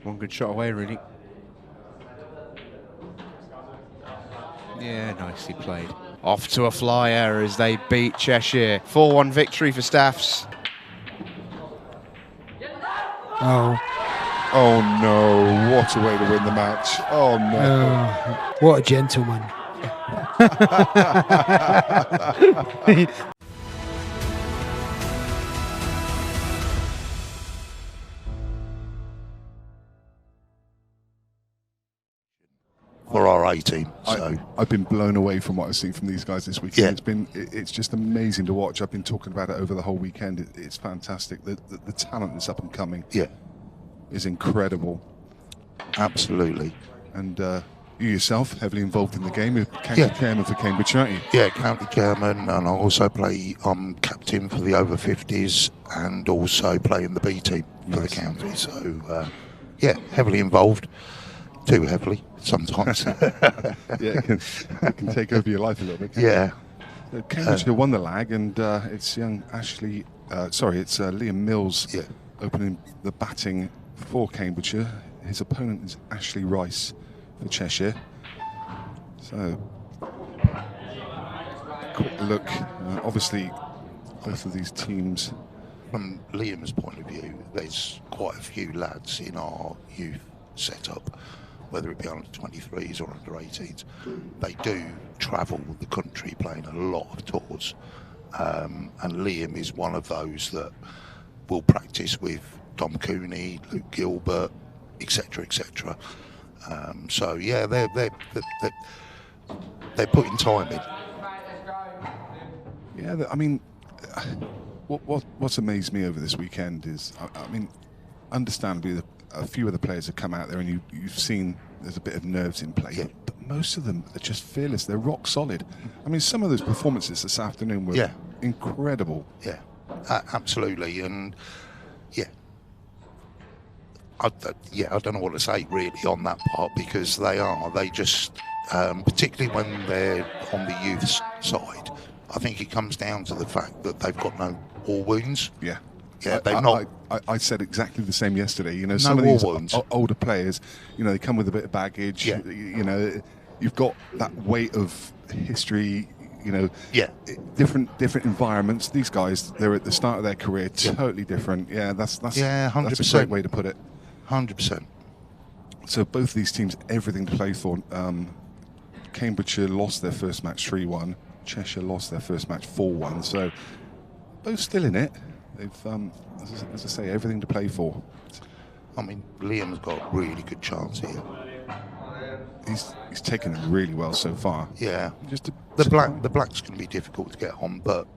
One good shot away, really. Yeah, nicely played. Off to a flyer as they beat Cheshire. 4-1 victory for Staffs. Oh. Oh no, what a way to win the match. Oh no. What a gentleman. For our A team. So I've been blown away from what I've seen from these guys this weekend. Yeah. It's just amazing to watch. I've been talking about it over the whole weekend. It's fantastic. The talent that's up and coming is incredible. Absolutely. And you yourself, heavily involved in the game, you're county chairman for Cambridge, aren't you? Yeah, county chairman, and I also play captain for the over 50s and also play in the B team for the county. So yeah, heavily involved. Too heavily sometimes. Yeah, it can take over your life a little bit. Yeah. So Cambridgeshire won the lag, and it's young Ashley. It's Liam Mills opening the batting for Cambridgeshire. His opponent is Ashley Rice for Cheshire. So, quick look. Obviously, both of these teams. From Liam's point of view, there's quite a few lads in our youth setup, whether it be under 23s or under 18s. They do travel the country playing a lot of tours. And Liam is one of those that will practice with Tom Cooney, Luke Gilbert, etc., etc. So yeah, they're putting time in. Yeah, I mean, what's amazed me over this weekend is, I mean, understandably, a few of the players have come out there, and you've seen there's a bit of nerves in play. But most of them are just fearless. They're rock solid. I mean, some of those performances this afternoon were incredible. Yeah, absolutely, and I don't know what to say really on that part, because they just, particularly when they're on the youth side, I think it comes down to the fact that they've got no war wounds. Yeah. Yeah, they're not. I said exactly the same yesterday. You know, No some of these wounds. older players, you know, they come with a bit of baggage. Yeah. You know, you've got that weight of history. You know, different environments. These guys, they're at the start of their career, totally different. Yeah, that's 100%. That's a great way to put it. 100%. So both of these teams, everything to play for. Cambridgeshire lost their first match 3-1. Cheshire lost their first match 4-1. So both still in it. They've, as I say, everything to play for. I mean, Liam's got a really good chance here. He's taken it really well so far. Yeah, the black's going to be difficult to get on, but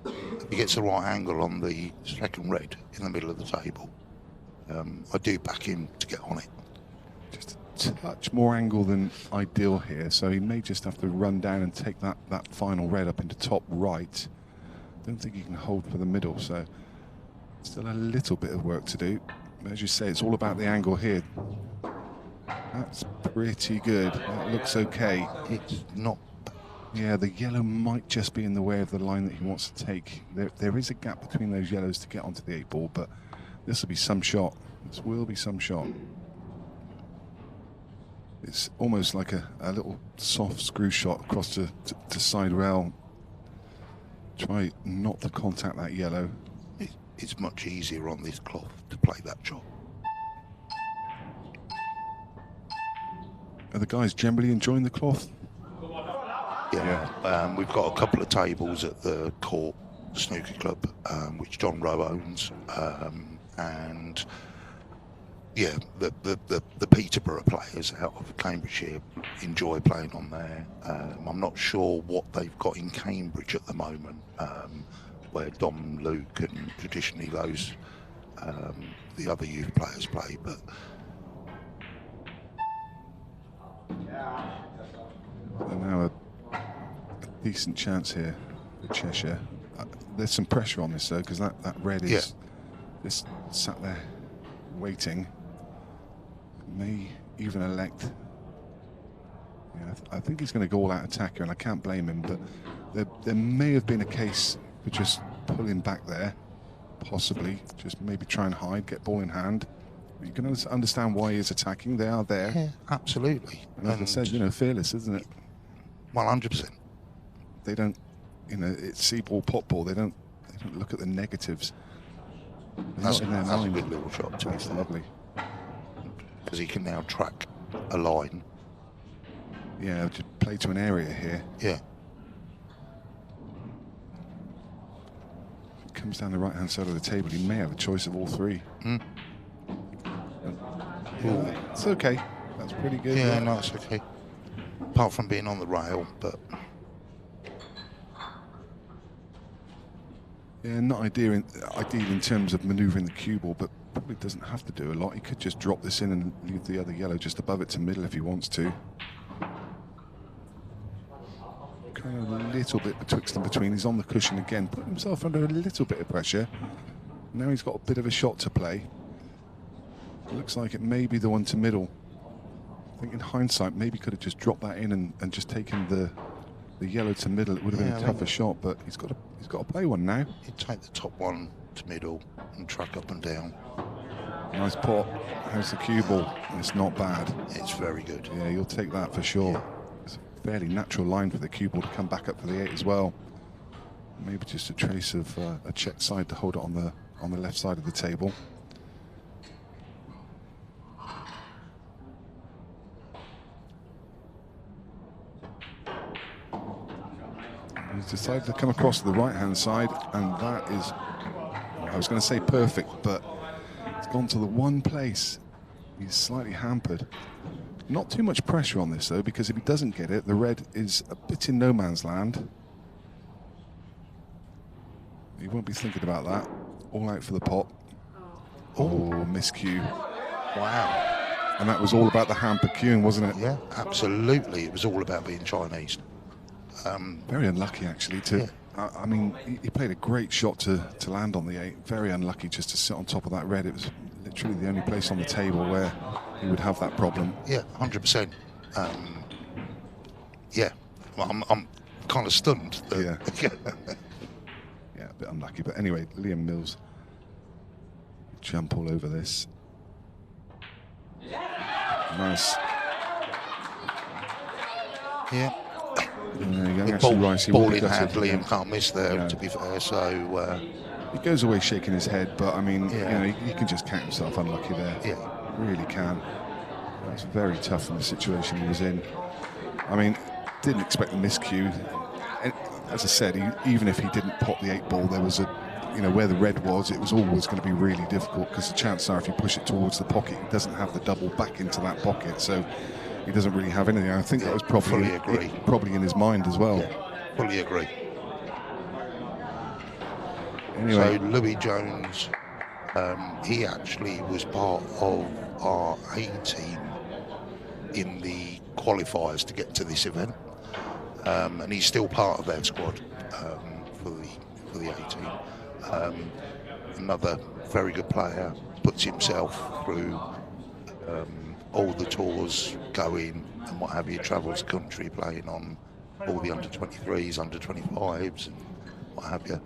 if he gets the right angle on the second red in the middle of the table, I do back him to get on it. Just a touch more angle than ideal here, so he may just have to run down and take that final red up into top right. Don't think he can hold for the middle, so still a little bit of work to do. As you say, it's all about the angle here. That's pretty good. That looks okay. It's not. Yeah, the yellow might just be in the way of the line that he wants to take. There is a gap between those yellows to get onto the 8 ball, but this will be some shot. This will be some shot. It's almost like a little soft screw shot across to side rail. Try not to contact that yellow. It's much easier on this cloth to play that shot. Are the guys generally enjoying the cloth? Yeah. We've got a couple of tables at the Court Snooker Club, which John Rowe owns, and yeah, the Peterborough players out of Cambridgeshire enjoy playing on there. I'm not sure what they've got in Cambridge at the moment, where Dom, Luke, and traditionally those the other youth players play, but. And now a decent chance here for Cheshire. There's some pressure on this though, because that red is just sat there waiting. May even elect. Yeah, I think he's going to go all out attacker, and I can't blame him. But there may have been a case for just pulling back there, possibly just maybe try and hide, get ball in hand. You can understand why he's attacking. They are there. Yeah, absolutely. And as I said, you know, fearless, isn't it? 100%. They don't, you know, it's see ball, pot ball. They don't look at the negatives. That's a good little shot. That's lovely. Because he can now track a line. Yeah, just play to an area here. Yeah. Comes down the right-hand side of the table. He may have a choice of all three. Yeah, it's okay. That's pretty good. Yeah, no, it's okay. Apart from being on the rail, but yeah, not ideal in terms of manoeuvring the cue ball, but probably doesn't have to do a lot. He could just drop this in and leave the other yellow just above it to middle if he wants to. Kind of a little bit betwixt and between. He's on the cushion again, put himself under a little bit of pressure. Now he's got a bit of a shot to play. Looks like it may be the one to middle. I think in hindsight, maybe could have just dropped that in and just taken the yellow to middle. It would have been a tougher shot, but he's got to play one now. He'd take the top one to middle and track up and down. Nice pot. How's the cue ball? It's not bad. It's very good. Yeah, you'll take that for sure. Yeah. It's a fairly natural line for the cue ball to come back up for the 8 as well. Maybe just a trace of a check side to hold it on the left side of the table. He's decided to come across to the right-hand side, and that is, I was going to say perfect, but it's gone to the one place. He's slightly hampered. Not too much pressure on this, though, because if he doesn't get it, the red is a bit in no man's land. He won't be thinking about that. All out for the pot. Oh, miscue. Wow. And that was all about the hamper cueing, wasn't it? Yeah, absolutely. It was all about being Chinese. Very unlucky, actually. I mean, he played a great shot to land on the 8. Very unlucky just to sit on top of that red. It was literally the only place on the table where he would have that problem. Yeah, 100%. Yeah, well, I'm kind of stunned. Yeah. Yeah, a bit unlucky. But anyway, Liam Mills jump all over this. Nice. Yeah. Ball in hand, Liam can't miss there, to be fair. So he goes away shaking his head, but I mean, you know, he can just count himself unlucky there. Yeah, really can. That's very tough in the situation he was in. I mean, didn't expect the miscue. As I said, even if he didn't pop the 8 ball, there was a, you know, where the red was, it was always going to be really difficult because the chances are if you push it towards the pocket, he doesn't have the double back into that pocket. So he doesn't really have anything. I think that was probably in his mind as well. Yeah, fully agree. Anyway. So Louis Jones, he actually was part of our A team in the qualifiers to get to this event, and he's still part of their squad for the A team. Another very good player, puts himself through all the tours going and what have you, travels the country playing on all the under-23s, under-25s and what have you.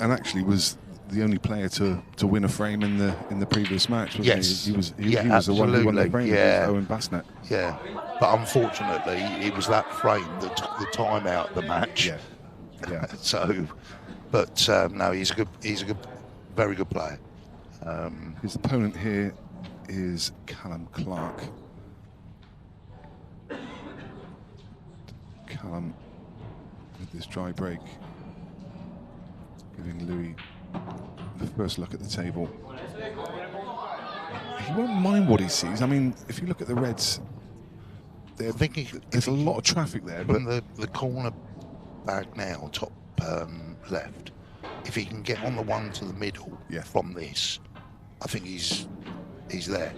And actually was the only player to win a frame in the previous match, wasn't he? He was the one who won the frame against 𝗏𝗏𝗏𝗏. Yeah, but unfortunately it was that frame that took the time out of the match. Yeah. So, but no, he's a very good player. His opponent here is Callum Clark. Callum with this dry break, giving Louis the first look at the table. He won't mind what he sees. I mean, if you look at the reds, there's a lot of traffic there. From the corner bag now, top left, if he can get on the one to the middle from this, I think he's there.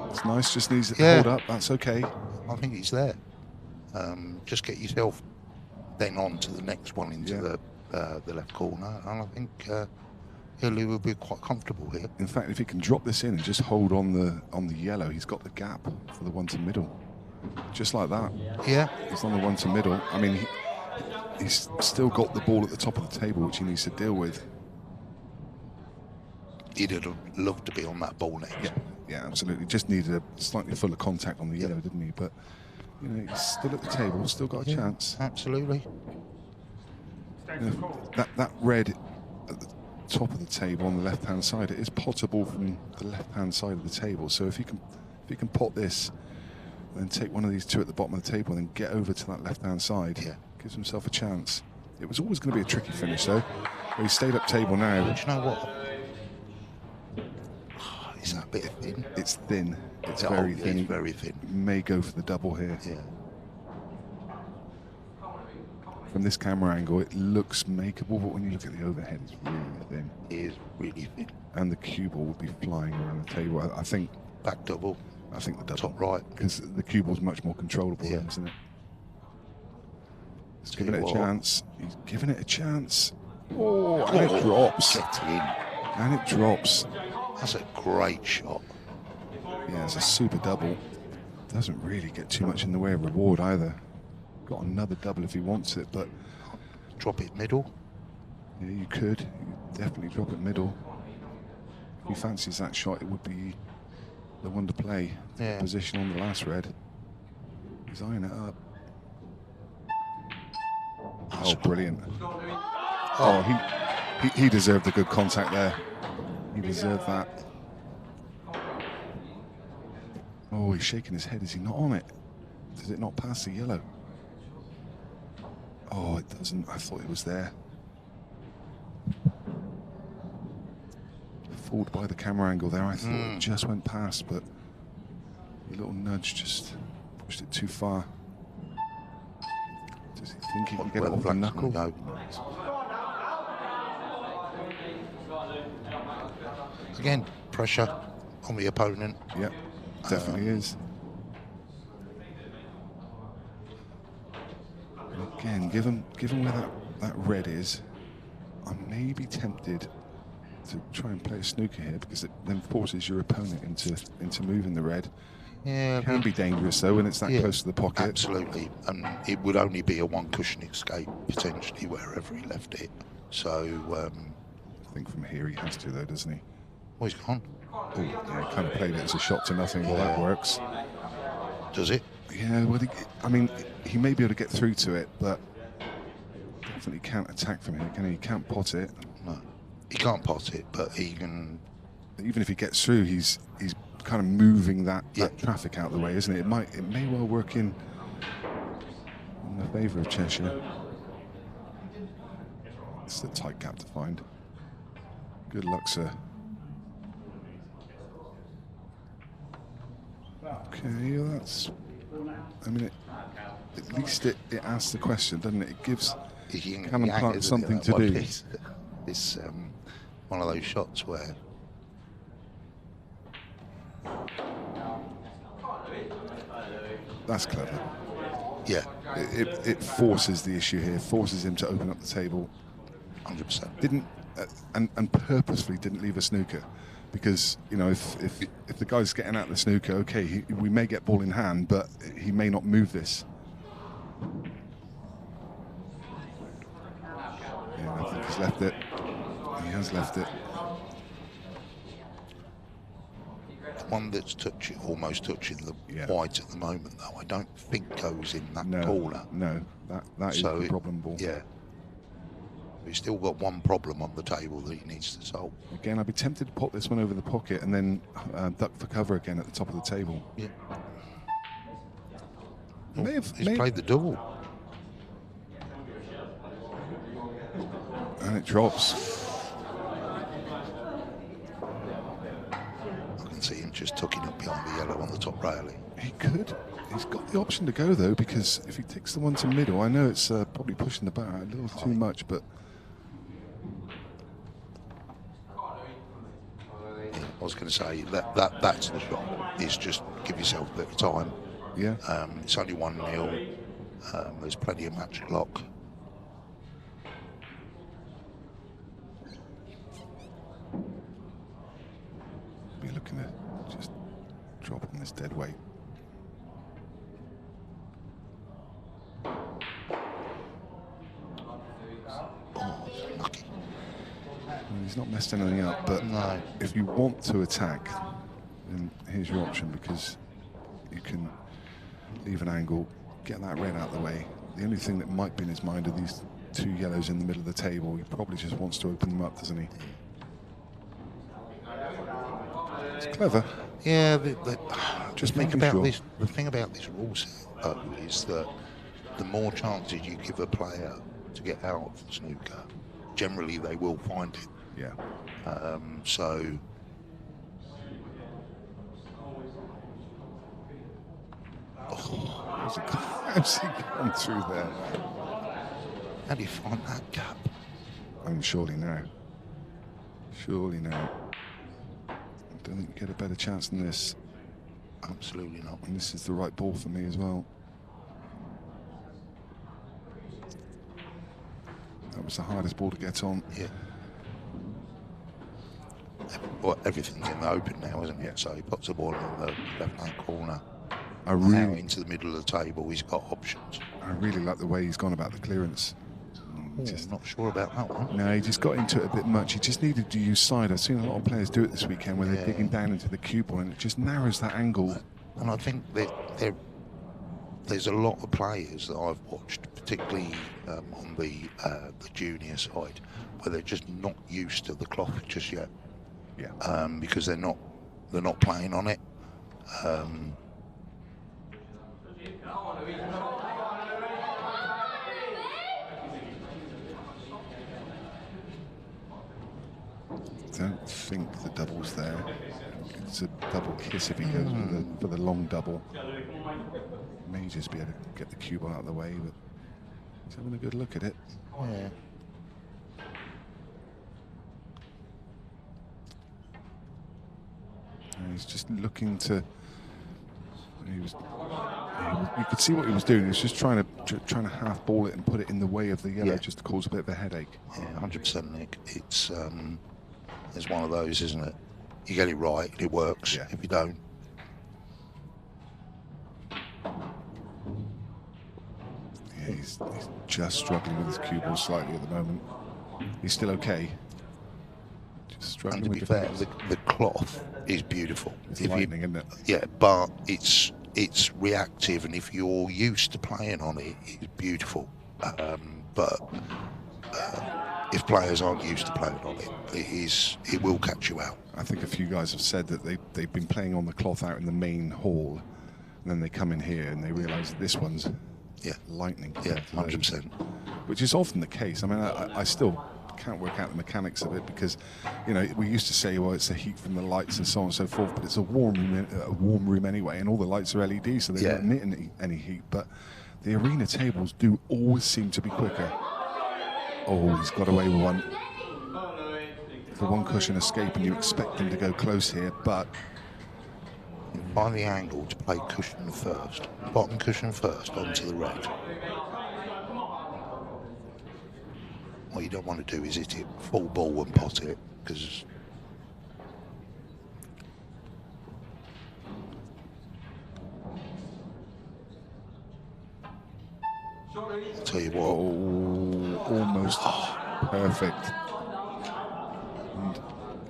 It's nice, just needs to hold up, that's okay. I think he's there. Just get yourself then on to the next one into the left corner, and I think Louis will be quite comfortable here. In fact, if he can drop this in and just hold on the yellow, he's got the gap for the one to middle. Just like that. Yeah. He's on the one to middle. I mean, he's still got the ball at the top of the table, which he needs to deal with. He'd have loved to be on that ball next. Yeah, absolutely. Just needed a slightly fuller contact on the yellow, didn't he? But, you know, he's still at the table, still got a chance. Absolutely. You know, that red at the top of the table on the left-hand side, it is potable from the left-hand side of the table. So if you can pot this, then take one of these two at the bottom of the table and then get over to that left-hand side, gives himself a chance. It was always going to be a tricky finish, though. He stayed up table now. But you know what? Is that a bit thin? It's thin. It's very thin. It's very thin. May go for the double here. Yeah. From this camera angle, it looks makeable, but when you look at the overhead, it's really thin. It is really thin. And the cue ball would be flying around the table. I think back double. I think the double. Top right. Because the cue ball's much more controllable, then, isn't it? He's giving it a chance. He's giving it a chance. Oh, and it drops. And it drops. That's a great shot. Yeah, it's a super double. Doesn't really get too much in the way of reward either. Got another double if he wants it, but... Drop it middle? Yeah, you could. You could definitely drop it middle. If he fancies that shot, it would be the one to play. Yeah. Position on the last red. He's eyeing it up. Oh, brilliant. Oh, he deserved a good contact there. He deserved that. Oh, he's shaking his head. Is he not on it? Does it not pass the yellow? Oh, it doesn't. I thought it was there. Fooled by the camera angle there. I thought it just went past, but a little nudge just pushed it too far. Does he think he can get it off the knuckle? No. Again, pressure on the opponent. Yep, definitely is. Again, given where that red is, I may be tempted to try and play a snooker here because it then forces your opponent into moving the red. Yeah, it can be dangerous though when it's that close to the pocket. Absolutely, and it would only be a one cushion escape potentially wherever he left it. So I think from here he has to though, doesn't he? Oh, he's gone. Oh, yeah, he kind of played it as a shot to nothing. Well, that works. Does it? Yeah, well, I mean, he may be able to get through to it, but definitely can't attack from here, can he? He can't pot it. No, he can't pot it, but he can. Even if he gets through, he's kind of moving that traffic out of the way, isn't it? It may well work in the favour of Cheshire. It's a tight gap to find. Good luck, sir. Okay, well, that's. I mean, at least it asks the question, doesn't it? It gives Cannon Park something to do. It's one of those shots where. That's clever. Yeah. It forces the issue here, forces him to open up the table. 100%. Didn't and purposefully didn't leave a snooker, because you know if the guy's getting out the snooker, okay, we may get ball in hand, but he may not move this. Yeah, I think he's left it. He has left it. One that's almost touching the white at the moment, though, I don't think goes in that corner. No, that is the problem ball. Yeah. He's still got one problem on the table that he needs to solve. Again, I'd be tempted to pop this one over the pocket and then duck for cover again at the top of the table. Yeah. He's played the double. And it drops. I can see him just tucking up behind the yellow on the top railing. He could. He's got the option to go, though, because if he takes the one to middle, I know it's probably pushing the bar a little too much, but... I was going to say that's the shot. Is just give yourself a bit of time. Yeah. It's only 1-0. There's plenty of match clock. Be looking to just drop on this dead weight. Oh, lucky. He's not messed anything up, but No. if you want to attack, then here's your option, because you can leave an angle, get that red out of the way. The only thing that might be in his mind are these two yellows in the middle of the table. He probably just wants to open them up, doesn't he? It's clever. Yeah, Just the thing making about sure. this, the thing about this rule set though, is that the more chances you give a player to get out of snooker, generally they will find it. Yeah. So. How's he gone through there? How do you find that gap? I mean, surely now. Surely now. I don't think you get a better chance than this. Absolutely not. And this is the right ball for me as well. That was the hardest ball to get on. Yeah. Well, everything's in the open now, isn't it? So he puts the ball in the left-hand corner. Now into the middle of the table, he's got options. I really like the way he's gone about the clearance. Just not sure about that one. No, he just got into it a bit much. He just needed to use side. I've seen a lot of players do it this weekend where they're digging down into the cue ball and it just narrows that angle. And I think that there's a lot of players that I've watched, particularly on the junior side, where they're just not used to the cloth just yet. Yeah. Because they're not playing on it. Don't think the double's there. It's a double kiss if he goes for the long double. May just be able to get the cue ball out of the way, but he's having a good look at it. Yeah. And he's just looking to. You could see what he was doing. He was just trying to half ball it and put it in the way of the yellow, just to cause a bit of a headache. Yeah, 100%, Nick. It's one of those, isn't it? You get it right, it works. Yeah. If you don't, Yeah, he's just struggling with his cue ball slightly at the moment. He's still okay. Just struggling and to with be the fair, pace. the cloth is beautiful. It's If you- lightning, isn't it? Yeah, but it's reactive, and if you're used to playing on it, it's beautiful. But if players aren't used to playing on it, it will catch you out. I think a few guys have said that they've been playing on the cloth out in the main hall, and then they come in here and they realise this one's lightning. Yeah, 100%. Which is often the case. I mean, I still can't work out the mechanics of it because, you know, we used to say, well, it's the heat from the lights and so on and so forth, but it's a warm room anyway, and all the lights are LED, so they don't emit any heat. But the arena tables do always seem to be quicker. Oh, he's got away with one. The one cushion escape, and you expect him to go close here, but Find the angle to play cushion first, bottom cushion first onto the red. What you don't want to do is hit it full ball and pot it, because I'll tell you what, almost perfect. And,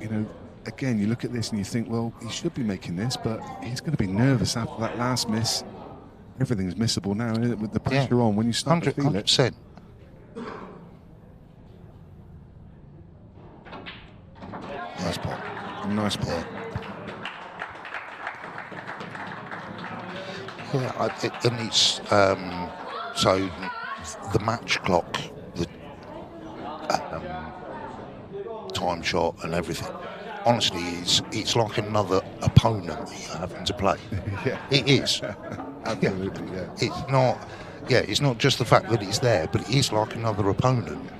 you know, again, you look at this and you think, well, he should be making this, but he's going to be nervous after that last miss. Everything's missable now, isn't it, with the pressure on when you start to feel it. 100%. Nice pot. Nice pot. Yeah, and it's so the match clock, the time shot, and everything. Honestly, it's like another opponent that you're having to play. Yeah. It is. Absolutely, yeah. It's not. Yeah, it's not just the fact that it's there, but it is like another opponent.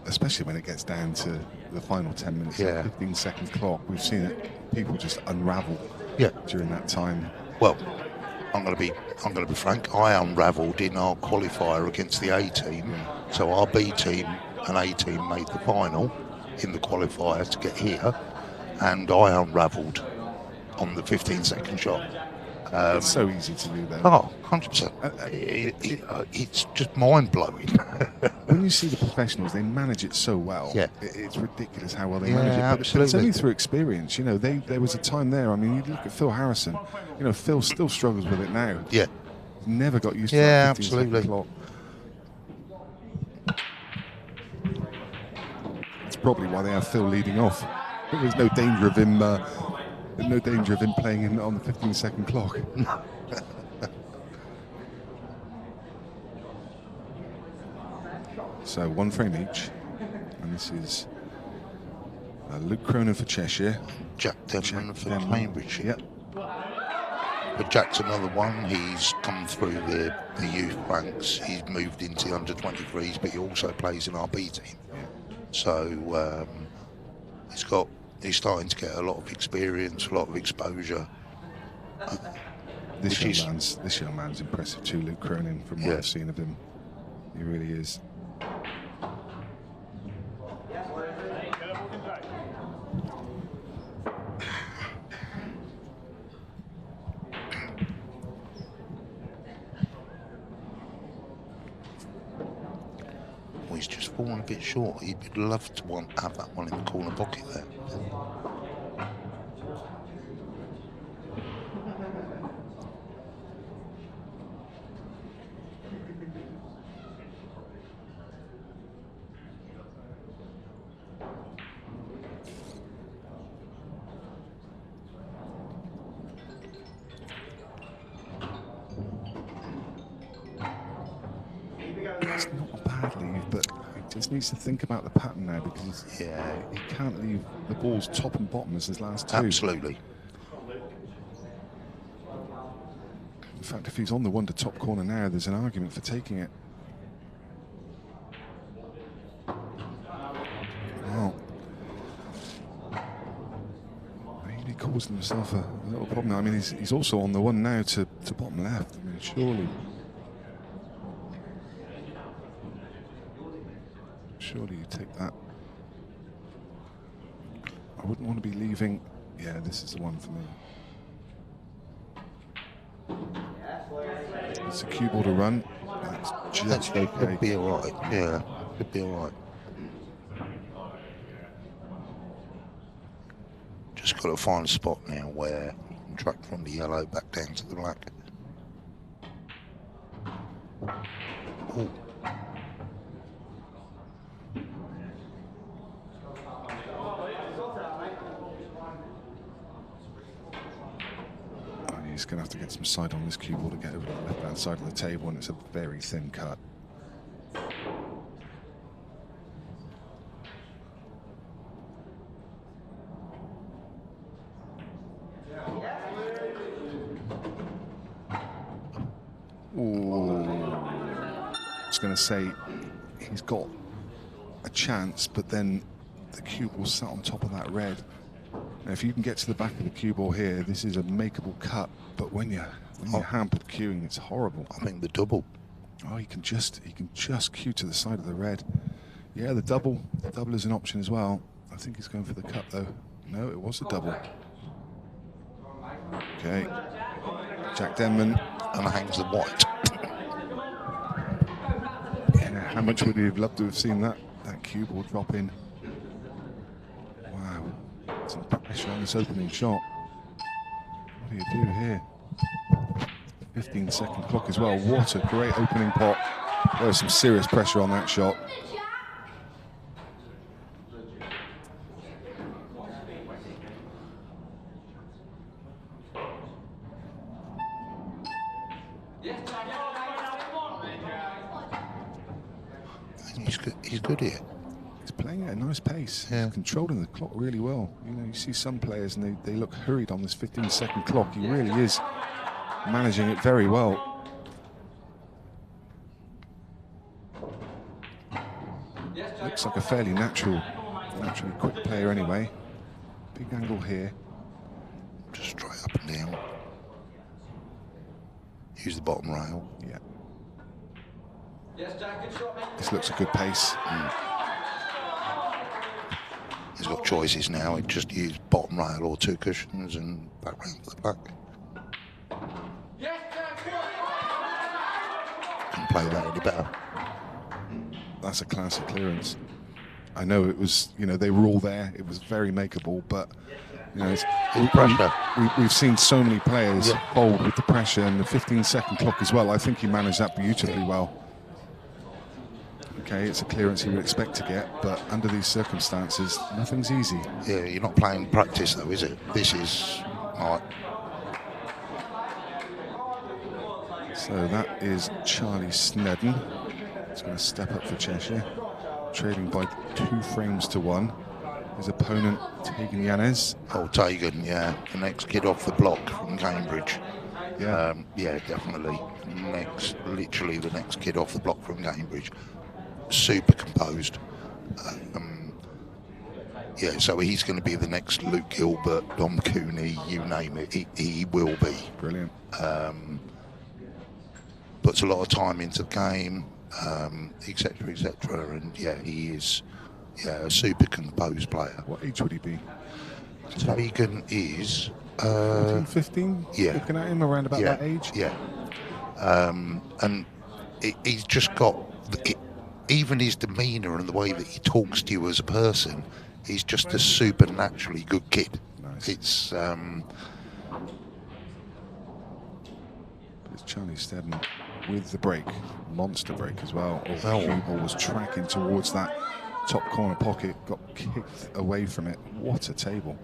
Especially when it gets down to the final 10 minutes, 15-second clock. We've seen it. People just unravel during that time. Well, I'm going to be frank. I unravelled in our qualifier against the A team. Yeah. So our B team and A team made the final in the qualifier to get here, and I unravelled on the 15-second shot. It's so easy to do that. Oh, 100%. It's just mind-blowing. When you see the professionals, they manage it so well. Yeah. It's ridiculous how well they manage it. But it's absolutely. only through experience. You know, there was a time there. I mean, you look at Phil Harrison. You know, Phil still struggles with it now. Yeah. He's never got used to Yeah, that 15-second absolutely. clock. That's probably why they have Phil leading off. I think there's no danger of him. No danger of him playing in on the 15-second clock. So 1 frame each, and this is Luke Cronin for Cheshire, Jack Denman for Cambridgeshire. Yep. But Jack's another one. He's come through the youth ranks. He's moved into the under-23s, but he also plays in our B team. So he's starting to get a lot of experience, a lot of exposure. This young man's impressive too, Luke Cronin, from what I've seen of him. He really is. He's just fallen a bit short. He'd love to have that one in the corner pocket there. It's not a bad leave, but he just needs to think about the pattern now, because he can't leave the balls top and bottom as his last 2. Absolutely. In fact, if he's on the one to top corner now, there's an argument for taking it. Well, maybe causing himself a little problem. I mean, he's also on the one now to bottom left. I mean, surely you take that. I wouldn't want to be leaving. Yeah, this is the one for me. It's a cue ball to run. That's just okay. Could be all right. Yeah, could be all right. Just got to find a spot now where you can track from the yellow back down to the black. Ooh. He's going to have to get some side on this cue ball to get over to the left-hand side of the table, and it's a very thin cut. Ooh. I was going to say he's got a chance, but then the cue ball sat on top of that red. Now, if you can get to the back of the cue ball here, this is a makeable cut. But when you're hampered cueing, it's horrible. I think the double. Oh, he can just cue to the side of the red. Yeah, the double is an option as well. I think he's going for the cut though. No, it was a double. Okay, Jack Denman, and hangs the white. Yeah, how much would he have loved to have seen that cue ball drop in? Wow, some pressure on this opening shot. What do you do here? 15-second clock as well. What a great opening pot. There was some serious pressure on that shot. He's good here. He's playing at a nice pace. Yeah. He's controlling the clock really well. You know, you see some players and they look hurried on this 15-second clock. He really is managing it very well. Looks like a fairly naturally quick player anyway. Big angle here. Just straight up and down. Use the bottom rail. Yeah. This looks a good pace. He's got choices now. He just use bottom rail or 2 cushions and back round to the back. couldn't play that any better. That's a classic clearance. I know it was, you know, they were all there. It was very makeable, but you know, pressure. We've seen so many players bold with the pressure and the 15-second clock as well. I think he managed that beautifully well. Okay, it's a clearance he would expect to get, but under these circumstances, nothing's easy. Yeah, you're not playing practice though, is it? This is like. So that is Charlie Snedden. He's going to step up for Cheshire, trailing by 2 frames to 1. His opponent, 𝗏𝗃𝗏𝗏. Oh, Tegan, yeah, the next kid off the block from Cambridge. Yeah, yeah, definitely. Literally the next kid off the block from Cambridge. Super composed. Yeah, so he's going to be the next Luke Gilbert, Dom Cooney, you name it. He will be. brilliant. Puts a lot of time into the game, etc., etc. And yeah, he is a super composed player. What age would he be? Tegan is 14, 15? Yeah. Looking at him around about that age? Yeah. And he's just got, even his demeanour and the way that he talks to you as a person, he's just a supernaturally good kid. Nice. It's Charlie Snedden with the break, monster break as well. Well, Cue ball was tracking towards that top corner pocket, got kicked away from it. What a table.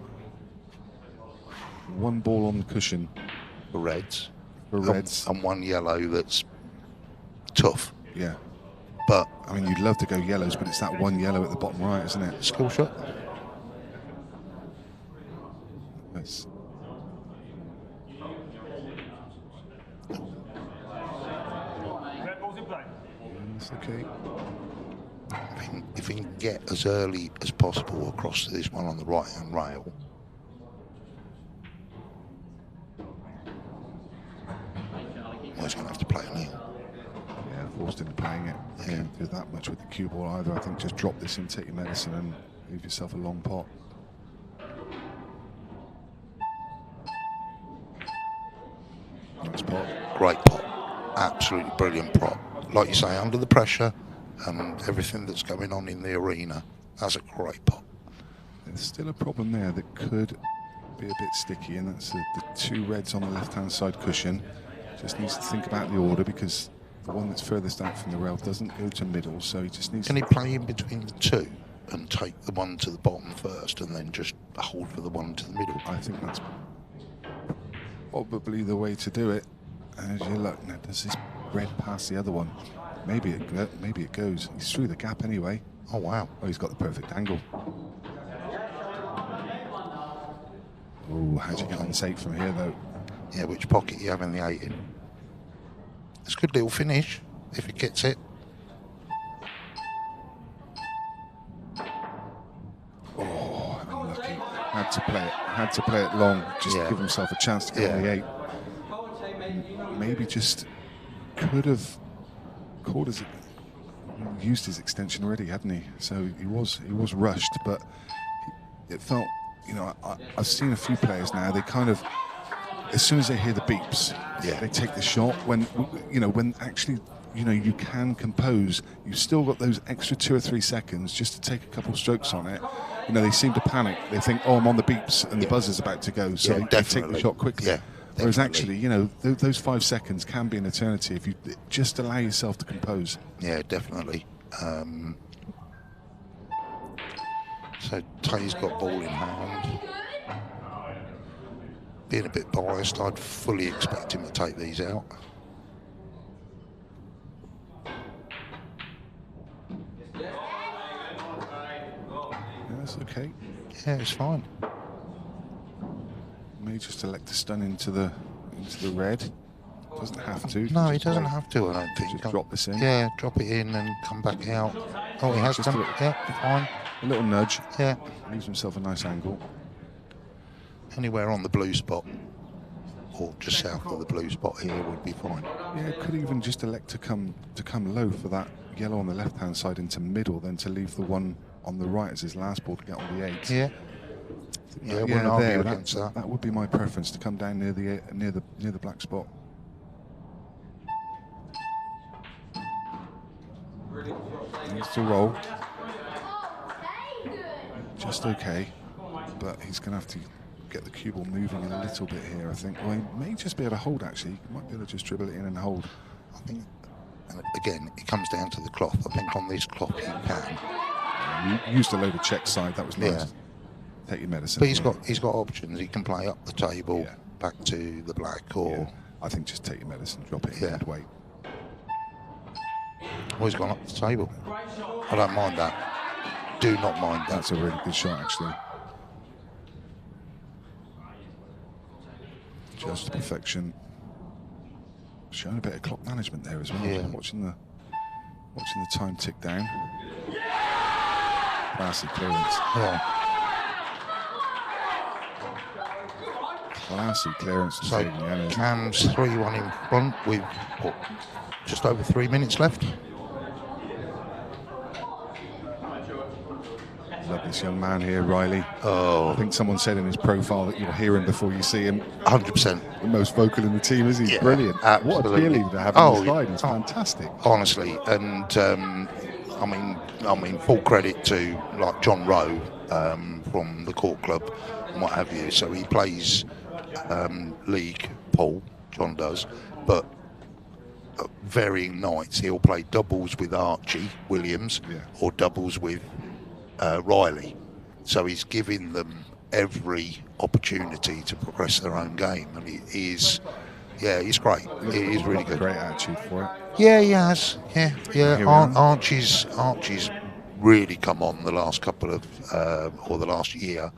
1 ball on the cushion. for Reds. For Reds. And 1 yellow that's tough. Yeah. But I mean, you'd love to go yellows, but it's that 1 yellow at the bottom right, isn't it? skill shot. That's okay. If he can get as early as possible across to this one on the right-hand rail. Well, he's going to have to play a kneel. Yeah, forced into playing it. You can't do that much with the cue ball either. I think just drop this in, take your medicine, and leave yourself a long pot. Nice pot. Great pot. Absolutely brilliant pot. Like you say, under the pressure and everything that's going on in the arena, that's a great pot. There's still a problem there that could be a bit sticky, and that's the 2 reds on the left-hand side cushion. Just needs to think about the order, because the one that's furthest out from the rail doesn't go to middle, so he just needs Can to... he play in between the 2 and take the one to the bottom first and then just hold for the one to the middle? I think that's probably the way to do it. As you look, now does this red pass the other one? Maybe it goes. He's through the gap anyway. Oh, wow. Oh, he's got the perfect angle. Oh, how'd you get on 8 from here, though? Yeah, which pocket you having the 8 in? It's a good little finish if he gets it. Oh, unlucky. Had to play it long, just to give himself a chance to get on the 8. Maybe just could have called his, used his extension already, hadn't he? So he was rushed, but it felt, you know, I've seen a few players now, they kind of, as soon as they hear the beeps, they take the shot. When, you know, when actually, you know, you can compose, you've still got those extra 2 or 3 seconds just to take a couple of strokes on it. You know, they seem to panic. They think, oh, I'm on the beeps and the buzzer's about to go, so they take the shot quickly. Yeah. Whereas actually, you know, those 5 seconds can be an eternity if you just allow yourself to compose. Yeah, definitely. So Tay's got ball in hand. Being a bit biased, I'd fully expect him to take these out. Yeah, that's okay. Yeah, it's fine. May just elect to stun into the red. Doesn't have to. No, he doesn't have to, I don't think. Just drop this in. Yeah, drop it in and come back out. Oh, he has Just done. a little- Yeah, fine. A little nudge. Yeah. Leaves himself a nice angle. Anywhere on the blue spot or just south of the blue spot here would be fine. Yeah, could even just elect to come low for that yellow on the left-hand side into middle, then to leave the one on the right as his last ball to get on the 8. Yeah. Yeah, wouldn't argue against that. That would be my preference, to come down near the black spot. Pistol roll. Just okay. But he's going to have to get the cue ball moving a little bit here, I think. Well, he may just be able to hold, actually. He might be able to just dribble it in and hold. I think, and again, it comes down to the cloth. I think on this cloth you can. You used a load of check side. That was nice. Yeah. Take your medicine. But he's got options. He can play up the table, back to the black, or... Yeah. I think just take your medicine, drop it in mid-weight. Oh, he's gone up the table. I don't mind that. Do not mind that. That's a really good shot, actually. Just perfection. Showing a bit of clock management there as well. Yeah. Watching the time tick down. Classy clearance. Yeah. Classy clearance. So Cam's 3-1 in front with what, just over 3 minutes left. Love this young man here, Riley. Oh, I think someone said in his profile that you'll hear him before you see him. 100%. The most vocal in the team, is he? Yeah, brilliant. absolutely. What a cheerleader to have on his side. It's fantastic. Honestly, and I mean, full credit to like John Rowe from the Court Club and what have you. So he plays league pool, John does, but varying nights he'll play doubles with Archie Williams or doubles with Riley. So he's giving them every opportunity to progress their own game, and he's great. He's really good. Great attitude for it. Yeah, he has. Yeah. Archie's really come on the last couple of or the last year.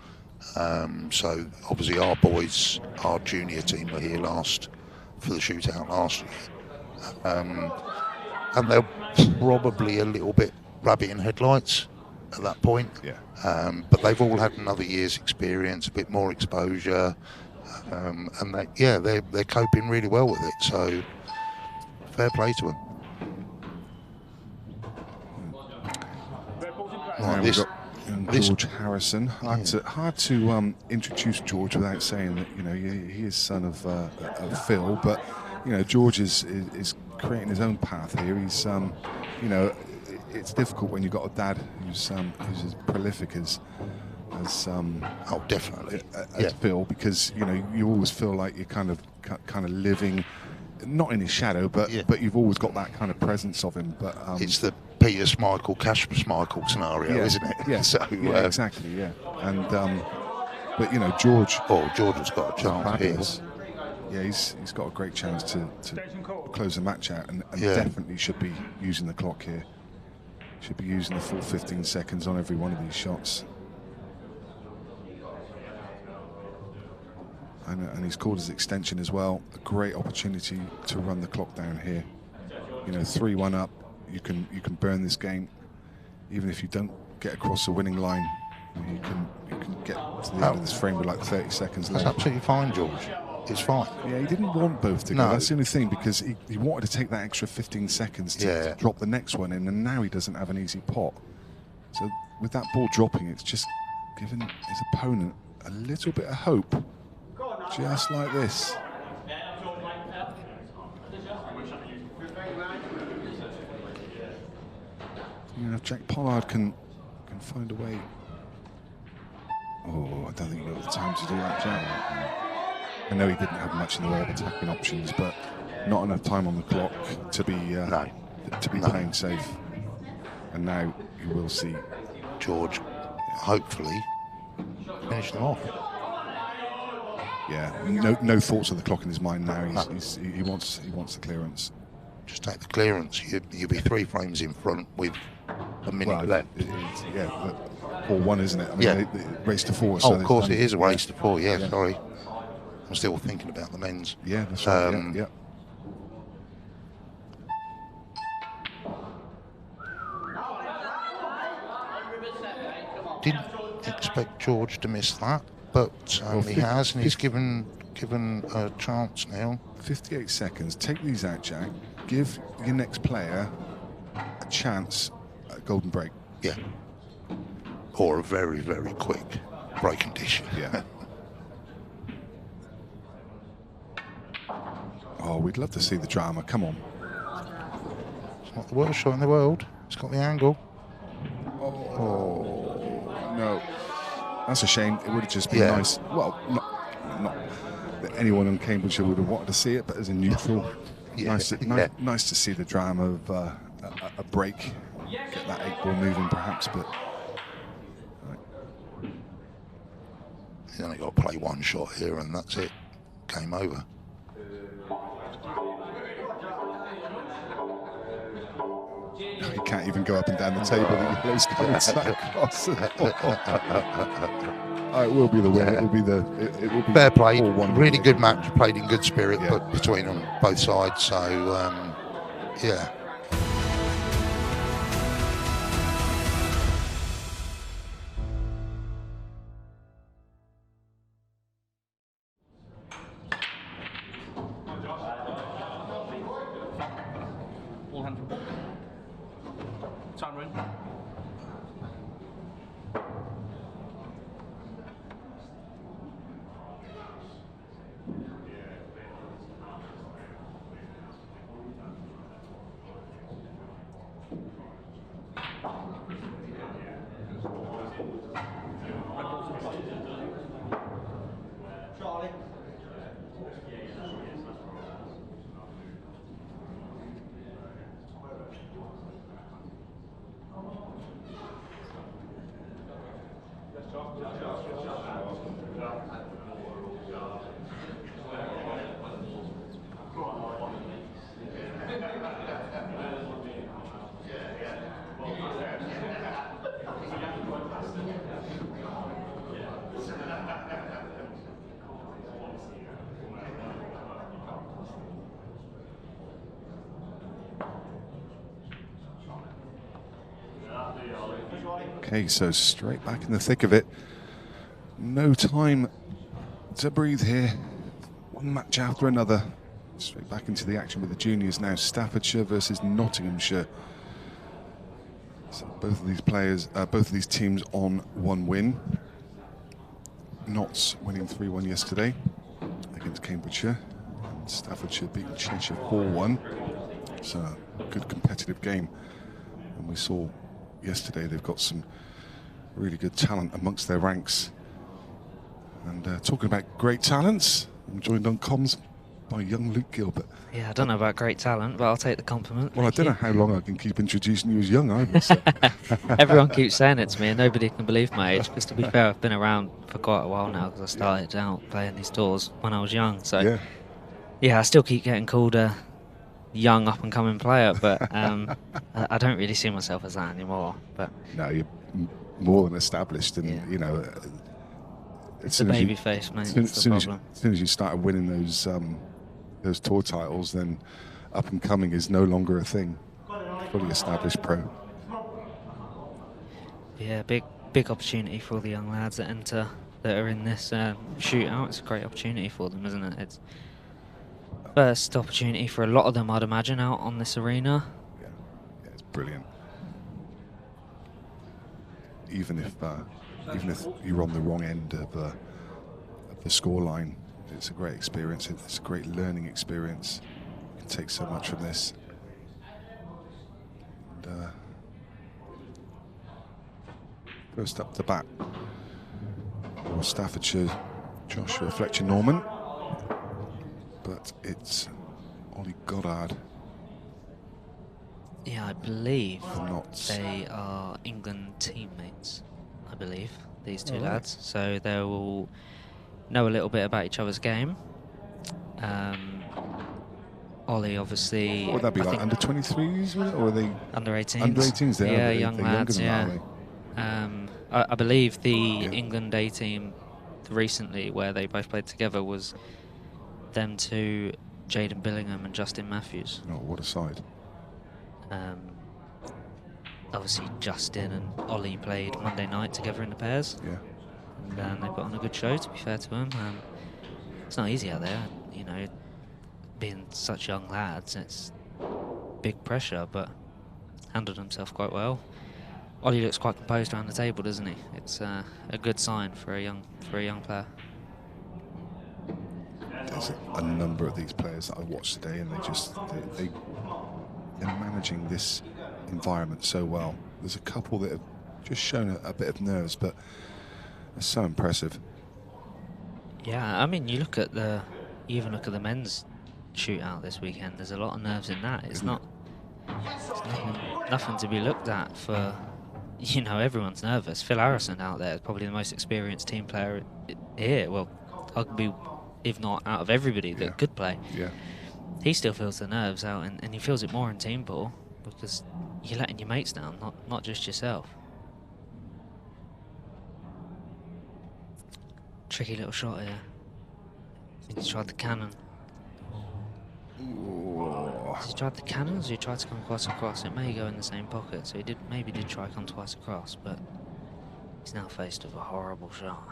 So obviously our boys, our junior team, were here last for the shootout last year, and they're probably a little bit rabbit in headlights at that point. Yeah. But they've all had another year's experience, a bit more exposure, and they're coping really well with it. So fair play to them. George Harrison. Hard to introduce George without saying that he is son of Phil, but George is creating his own path here. He's it's difficult when you've got a dad who's as prolific as definitely as Phil, because you always feel like you're kind of living not in his shadow, but you've always got that kind of presence of him. But it's the 𝗶𝘃𝗲𝗃 scenario, isn't it? Yeah, so, exactly. Yeah, and but George. Oh, George has got a chance. Yeah, he's got a great chance to close the match out, and definitely should be using the clock here. Should be using the full 15 seconds on every one of these shots. And he's called his extension as well. A great opportunity to run the clock down here. 3-1 up. You can burn this game, even if you don't get across the winning line. You can get to the end of this frame with like 30 seconds left. That's absolutely fine, George. It's fine. Yeah, he didn't want both to go. No. That's the only thing, because he wanted to take that extra 15 seconds to drop the next one in, and now he doesn't have an easy pot. So with that ball dropping, it's just giving his opponent a little bit of hope, just like this. If Jack Pollard can find a way. Oh, I don't think you've got the time to do that, Jack. I know he didn't have much in the way of attacking options, but not enough time on the clock to be playing safe. And now you will see George hopefully finish them off. Yeah, no thoughts of the clock in his mind now. He wants the clearance. Just take the clearance. You'll be 3 frames in front with a minute left. Yeah, 4-1, isn't it? I mean, they race to 4. So of course it is a race to 4. Yeah, sorry. I'm still thinking about the men's. Yeah, that's right. Yeah. Didn't expect George to miss that, but he has, and he's given a chance now. 58 seconds. Take these out, Jack. Give your next player a chance at golden break. Yeah. Or a very, very quick break condition. Yeah. Oh, we'd love to see the drama. Come on. It's not the worst shot in the world. It's got the angle. Oh, no. That's a shame. It would have just been nice. Well, not that anyone in Cambridgeshire would have wanted to see it, but as a neutral, nice to see the drama of a break, get that 8 ball moving perhaps, but... He's only got to play one shot here and that's it. Game over. He can't even go up and down the table. The yellow's going across. It will be the win. It will be the. It will be fair play. Really good match. Played in good spirit, but between them both sides. So yeah. Okay, so straight back in the thick of it. No time to breathe here. One match after another. Straight back into the action with the juniors now. Staffordshire versus Nottinghamshire. So both of these players, both of these teams on one win. Notts winning 3-1 yesterday against Cambridgeshire. And Staffordshire beating Cheshire 4-1. So a good competitive game. And we saw yesterday they've got some really good talent amongst their ranks. And talking about great talents, I'm joined on comms by young Luke Gilbert. Yeah, I don't know about great talent, but I'll take the compliment. Well, I don't know how long I can keep introducing you as young either. So. Everyone keeps saying it to me and nobody can believe my age, because to be fair, I've been around for quite a while now, because I started out playing these tours when I was young. So yeah, I still keep getting called a young up-and-coming player, but I don't really see myself as that anymore. But no, you're more than established, and you know, it's a baby face, mate. As soon as you started winning those tour titles, then up-and-coming is no longer a thing. Fully established pro. Yeah, big opportunity for all the young lads that enter, that are in this shootout. It's a great opportunity for them, isn't it? It's first opportunity for a lot of them, I'd imagine, out on this arena. Yeah, it's brilliant. Even if you're on the wrong end of the scoreline, it's a great experience. It's a great learning experience. You can take so much from this. And, first up to bat for Staffordshire, Joshua Fletcher-Norman. But it's Ollie Goddard. Yeah, I believe they are England teammates, I believe, these two lads. So they will know a little bit about each other's game. Ollie, obviously... What would that be, like under 23s, or are they... Under 18s. Under 18s, they yeah, are. Young lads, yeah. I believe the England A team recently, where they both played together, was them two, Jaden Billingham and Justin Matthews. Oh, what a side. Obviously Justin and Ollie played Monday night together in the pairs. Yeah. And they put on a good show, to be fair to them. It's not easy out there, you know, being such young lads. It's big pressure, but handled himself quite well. Ollie looks quite composed around the table, doesn't he? It's a good sign for a young player. There's a number of these players that I watched today, and they're managing this environment so well. There's a couple that have just shown a bit of nerves, but it's so impressive. Yeah, I mean, you even look at the men's shootout this weekend. There's a lot of nerves in that. It's not. It's nothing to be looked at for. You know, everyone's nervous. Phil Harrison out there is probably the most experienced team player here. Well, arguably, if not out of everybody that could play. Yeah. He still feels the nerves out, and he feels it more in team ball because you're letting your mates down, not just yourself. Tricky little shot here. I think he's tried the cannon. Has he tried the cannon, or has he tried to come twice across? It may go in the same pocket, so he maybe did try come twice across, but he's now faced with a horrible shot.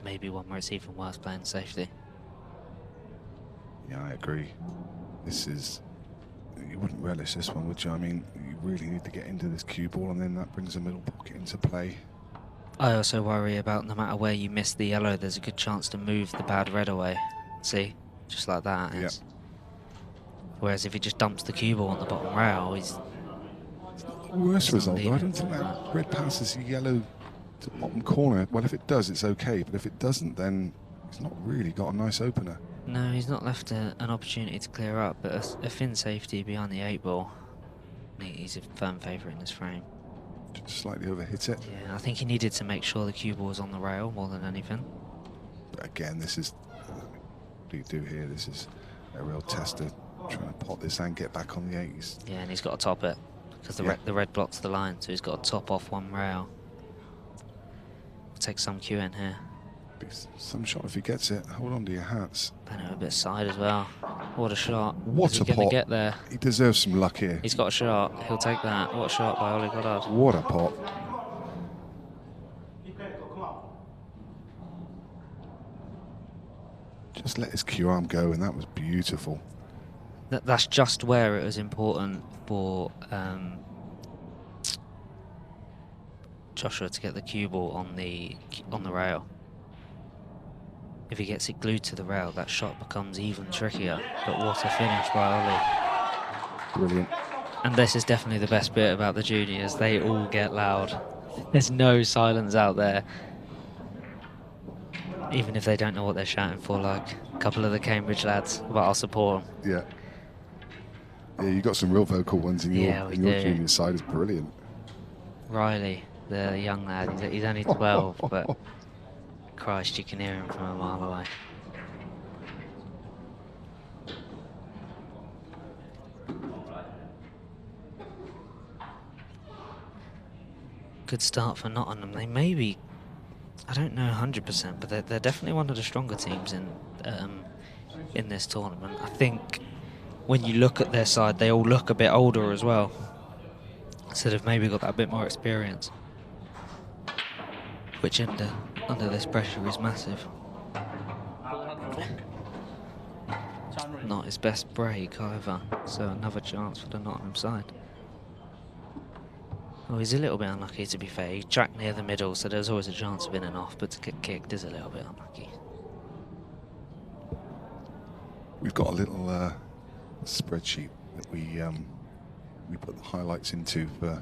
Maybe one where it's even worse playing safety. Yeah, I agree. This is... You wouldn't relish this one, would you? I mean, you really need to get into this cue ball, and then that brings the middle pocket into play. I also worry about no matter where you miss the yellow, there's a good chance to move the bad red away. See? Just like that. Yeah. Whereas if he just dumps the cue ball on the bottom rail, he's... Worse result, though. I don't think that red passes the yellow to the bottom corner. Well, if it does, it's okay, but if it doesn't, then he's not really got a nice opener. No, he's not left an opportunity to clear up, but a thin safety behind the 8-ball. He's a firm favourite in this frame. Just slightly overhit it. Yeah, I think he needed to make sure the cue ball was on the rail more than anything. But again, this is... what do you do here? This is a real tester trying to pot this and get back on the 8s. Yeah, and he's got to top it because the red blocks the line, so he's got to top off one rail. Take some cue in here. Some shot if he gets it. Hold on to your hats. I know, a bit side as well. What a shot. What Is a he going pot. to get there? He deserves some luck here. He's got a shot. He'll take that. What a shot by Ollie Goddard. What a pot. Just let his cue arm go, and that was beautiful. That's just where it was important for Joshua to get the cue ball on the rail. If he gets it glued to the rail, that shot becomes even trickier. But what a finish by Ollie. Brilliant. And this is definitely the best bit about the juniors. They all get loud. There's no silence out there. Even if they don't know what they're shouting for, like a couple of the Cambridge lads. But I'll support them. Yeah. Yeah, you got some real vocal ones in your junior side. It's brilliant. Riley, the young lad, he's only 12, but Christ, you can hear him from a mile away. Good start for Nottingham. They may be, I don't know 100%, but they're definitely one of the stronger teams in this tournament. I think when you look at their side, they all look a bit older as well. So they've maybe got that bit more experience, which under this pressure is massive. Not his best break either, so another chance for the Nottingham side. Oh, he's a little bit unlucky, to be fair. He tracked near the middle, so there's always a chance of in and off, but to get kicked is a little bit unlucky. We've got a little spreadsheet that we put the highlights into for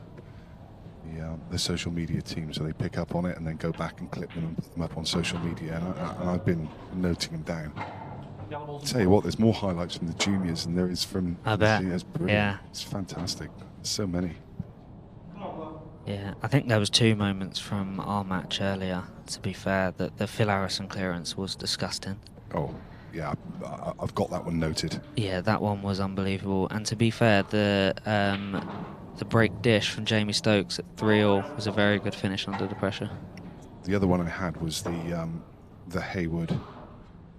the social media team, so they pick up on it and then go back and clip them and put them up on social media, and I've been noting them down. I'll tell you what, there's more highlights from the juniors than there is from I the bet. seniors. Brilliant. Yeah. It's fantastic. There's so many. Yeah, I think there was 2 moments from our match earlier, to be fair, that the Phil Harrison clearance was disgusting. Oh, yeah, I've got that one noted. Yeah, that one was unbelievable. And to be fair, the break dish from Jamie Stokes at 3-all was a very good finish under the pressure. The other one I had was the Hayward.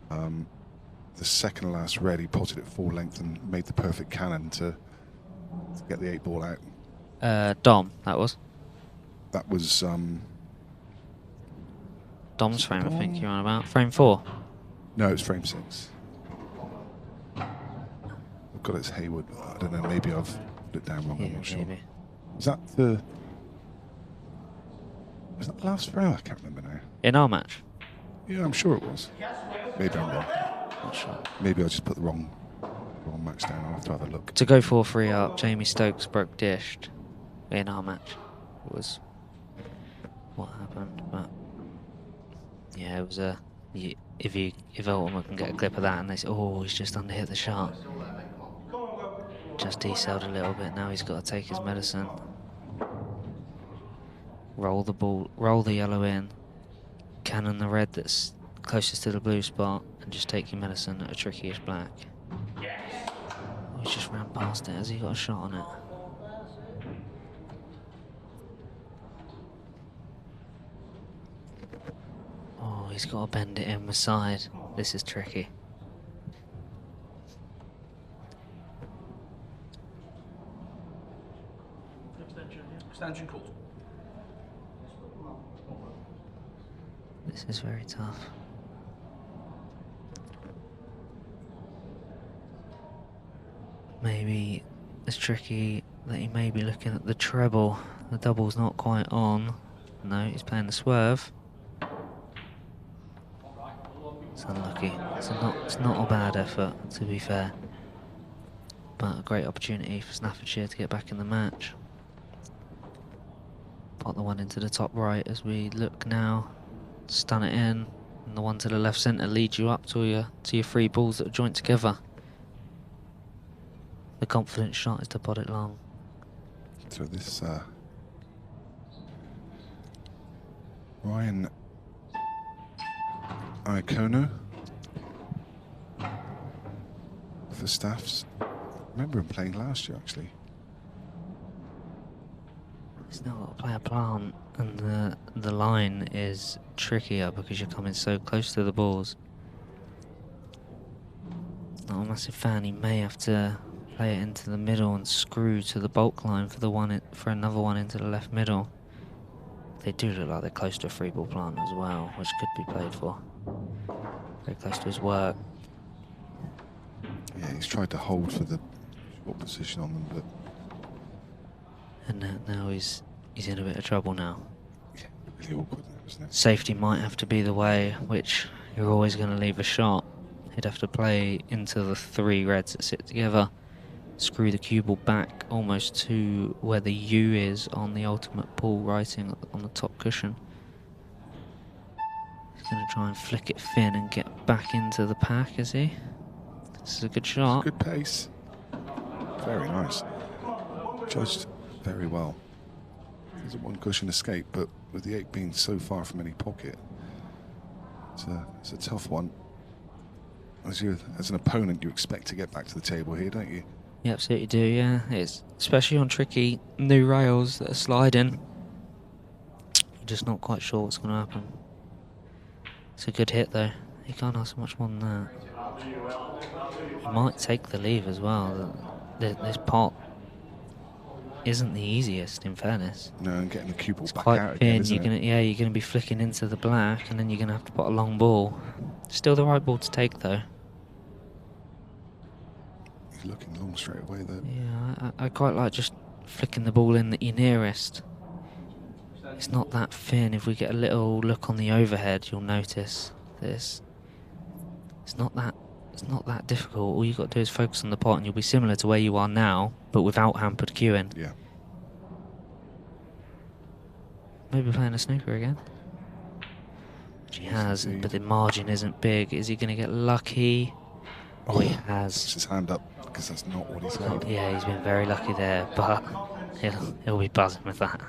The second last red, he potted it full length and made the perfect cannon to get the 8-ball out. Dom, that was. That was Dom's frame, I think you're on about. Frame 4. No, it's frame 6. I've got it as Hayward. I don't know, maybe I've put it down wrong, I'm not sure. Maybe. Was that the last frame? I can't remember now. In our match? Yeah, I'm sure it was. Maybe I'm wrong. Not sure. Maybe I just put the wrong match down. I'll have to have a look. To go 4-3 up, Jamie Stokes broke dished in our match. It was what happened, but yeah, it was a. If 𝗏𝗏𝗏𝗏 can get a clip of that and they say, oh, he's just underhit the shot. Just decelled a little bit. Now he's got to take his medicine. Roll the ball, roll the yellow in, cannon the red that's closest to the blue spot, and just take your medicine at a trickiest black. Oh, he just ran past it. Has he got a shot on it? Oh, he's got to bend it in with side. This is tricky. Extension called. This is very tough. Maybe it's tricky that he may be looking at the treble. The double's not quite on. No, he's playing the swerve. It's unlucky. It's not a bad effort, to be fair. But a great opportunity for Staffordshire to get back in the match. Put the one into the top right as we look now. Stun it in, and the one to the left centre leads you up to your 3 balls that are joined together. The confident shot is to pot it long. So this Ryan Iacono for Staffs. I remember him playing last year, actually. He's now got to play a plant, and the line is trickier because you're coming so close to the balls. Not a massive fan. He may have to play it into the middle and screw to the bulk line for another one into the left middle. They do look like they're close to a 3-ball plant as well, which could be played for. Very close to his work. Yeah, he's tried to hold for the short position on them, but. And now he's in a bit of trouble now. Yeah, really awkward there, isn't it? Safety might have to be the way, which you're always going to leave a shot. He'd have to play into the 3 reds that sit together, screw the cue ball back almost to where the U is on the 𝗏𝗏𝗏𝗏 writing on the top cushion. He's going to try and flick it thin and get back into the pack, is he? This is a good shot. Good pace. Very nice. Judged very well. There's a 1 cushion escape, but with the 8 being so far from any pocket, it's a tough one. As an opponent, you expect to get back to the table here, don't you? You absolutely do, yeah. It's especially on tricky new rails that are sliding. You're just not quite sure what's going to happen. It's a good hit though. You can't ask much more than that. You might take the leave as well. This pot isn't the easiest, in fairness. No, and getting the cue ball It's back quite out thin. again, You're gonna be flicking into the black, and then you're gonna have to put a long ball. Still the right ball to take though. He's looking long straight away though. Yeah, I quite like just flicking the ball in that you're nearest. It's not that thin. If we get a little look on the overhead, you'll notice this. It's not that difficult. All you've got to do is focus on the pot, and you'll be similar to where you are now, but without hampered queuing. Yeah. Maybe playing a snooker again. Which he has, but the margin isn't big. Is he going to get lucky? Oh, he has. Puts his hand up because that's not what he's got. Yeah, he's been very lucky there, but he'll be buzzing with that.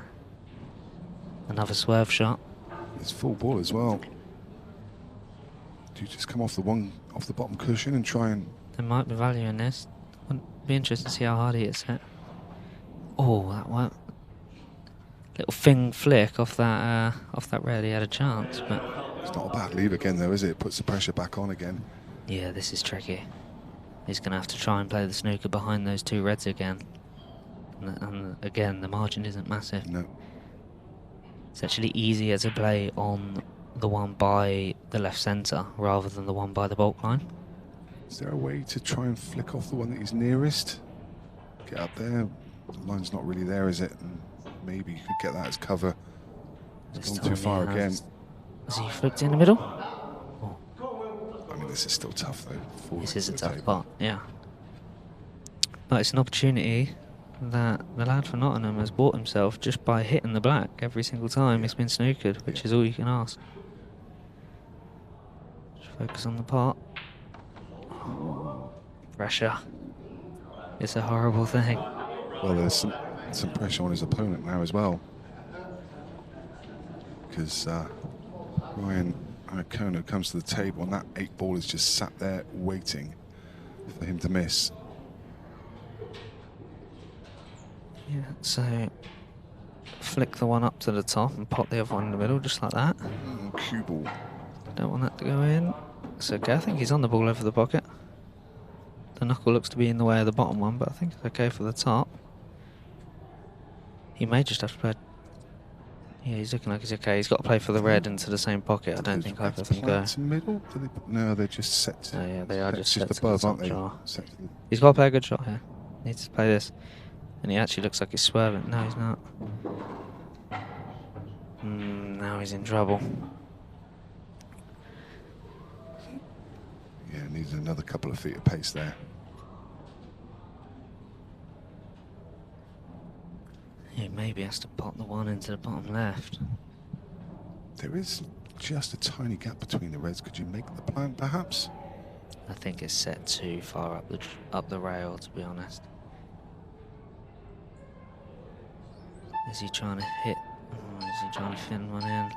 Another swerve shot. It's full ball as well. Do you just come off the bottom cushion and try and... There might be value in this. Wouldn't be interested to see how hard he hits it. Oh, that one. Little flick off that red. He had a chance, but... It's not a bad leave again though, is it? It puts the pressure back on again. Yeah, this is tricky. He's going to have to try and play the snooker behind those 2 reds again. And again, the margin isn't massive. No. It's actually easier to play on the one by the left centre rather than the one by the bulk line. Is there a way to try and flick off the one that he's nearest? Get up there. The line's not really there, is it? And maybe you could get that as cover. It's gone too far again. Has he flicked in the middle? Oh. I mean, this is still tough though. This is a tough part, yeah. But it's an opportunity that the lad for Nottingham has bought himself just by hitting the black every single time he's been snookered, which is all you can ask. Just focus on the pot. Pressure. It's a horrible thing. Well, there's some pressure on his opponent now as well, because Ryan Iakono comes to the table and that 8 ball is just sat there waiting for him to miss. Yeah, so flick the one up to the top and pop the other one in the middle, just like that. Cue ball. Don't want that to go in. It's okay, I think he's on the ball over the pocket. The knuckle looks to be in the way of the bottom one, but I think it's okay for the top. He may just have to play. Yeah, he's looking like he's okay. He's got to play for the red into the same pocket. I don't think either of them go. Middle? No, they're just set. Oh yeah, they are just set above, aren't they? He's got to play a good shot here. Needs to play this. And he actually looks like he's swerving. No, he's not. Now he's in trouble. Yeah, needs another couple of feet of pace there. He maybe has to pop the one into the bottom left. There is just a tiny gap between the reds. Could you make the plan, perhaps? I think it's set too far up the rail, to be honest. Is he trying to hit? Or is he trying to fin one in?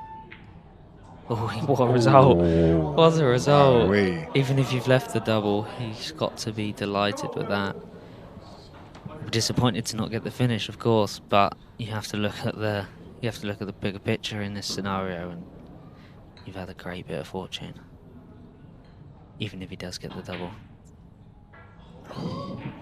Oh, what a result. What a result. Even if you've left the double, he's got to be delighted with that. Disappointed to not get the finish, of course, but you have to look at the bigger picture in this scenario, and you've had a great bit of fortune. Even if he does get the double.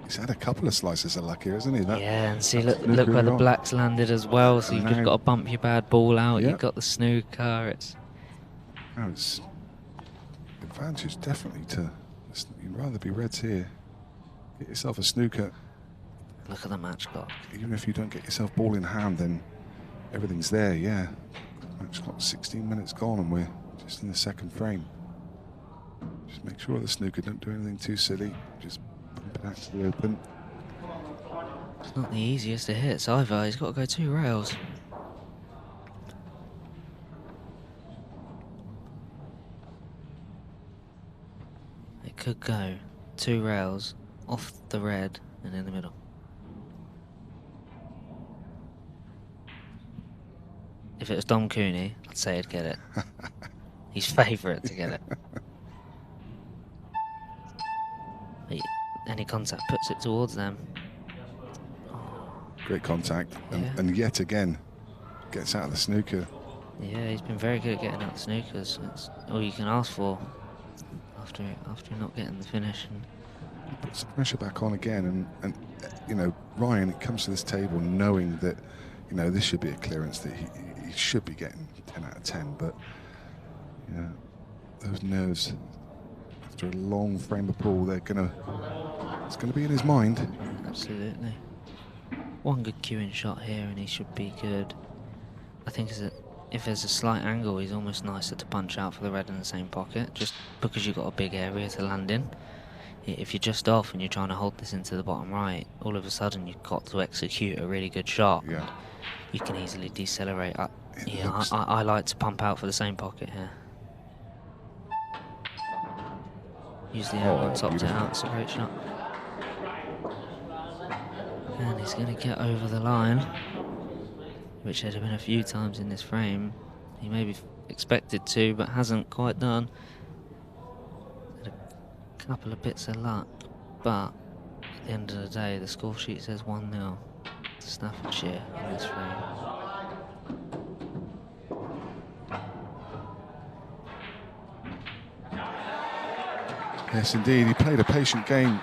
He's had a couple of slices of luck here, hasn't he? Yeah, and see, look where the black's landed as well. So you've just got to bump your bad ball out. Yep. You've got the snooker. It's advantage definitely to. You'd rather be reds here. Get yourself a snooker. Look at the match clock. Even if you don't get yourself ball in hand, then everything's there. Yeah, match clock 16 minutes gone, and we're just in the second frame. Just make sure the snooker don't do anything too silly. Just bump it out to the open. It's not the easiest to hit either. He's got to go 2 rails. It could go 2 rails off the red and in the middle. If it was Dom Cooney, I'd say he'd get it. He's favourite to get it. Any contact puts it towards them. Great contact, Yeah. and yet again gets out of the snooker. Yeah, he's been very good at getting out the snookers. That's all you can ask for after not getting the finish. And Puts the pressure back on again, and you know, Ryan comes to this table knowing that, you know, this should be a clearance, that he should be getting 10 out of 10, but you know, those nerves after a long frame of ball, it's gonna be in his mind. absolutely. One good cueing shot here and he should be good. I think if there's a slight angle, he's almost nicer to punch out for the red in the same pocket, just because you've got a big area to land in. If you're just off and you're trying to hold this into the bottom right, all of a sudden you've got to execute a really good shot. Yeah. You can easily decelerate. I like to pump out for the same pocket here. Use the angle and topped it out. It's a great shot. And he's going to get over the line, which there have been a few times in this frame. He may be expected to, but hasn't quite done. Had a couple of bits of luck, but at the end of the day, the score sheet says 1-0 to Staffordshire in this frame. Yes, indeed, he played a patient game.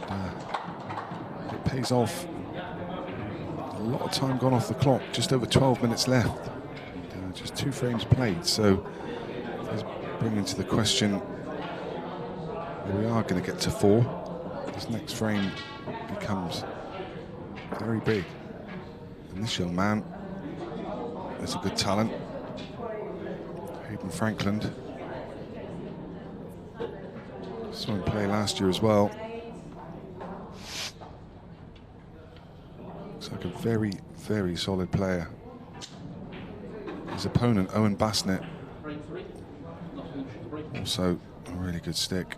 And, it pays off. A lot of time gone off the clock, just over 12 minutes left. And, just 2 frames played, so let's bring into the question that we are going to get to 4. This next frame becomes very big. And this young man is a good talent. Hayden Frankland. Saw him play last year as well. very, very solid player. His opponent, 𝗏𝗏𝗏𝗏, also a really good stick.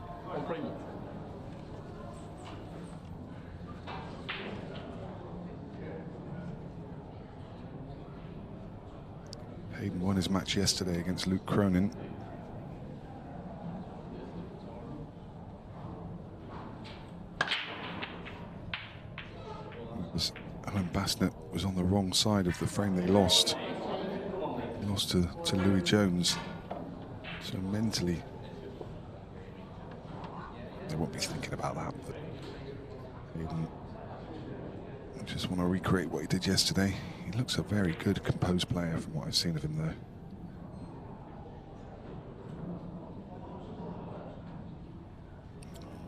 Hayden won his match yesterday against Luke Cronin. 𝗏𝗏𝗏𝗏 was on the wrong side of the frame they lost. He lost to Louis Jones. So mentally, they won't be thinking about that. But Hayden, I just want to recreate what he did yesterday. He looks a very good, composed player from what I've seen of him, though.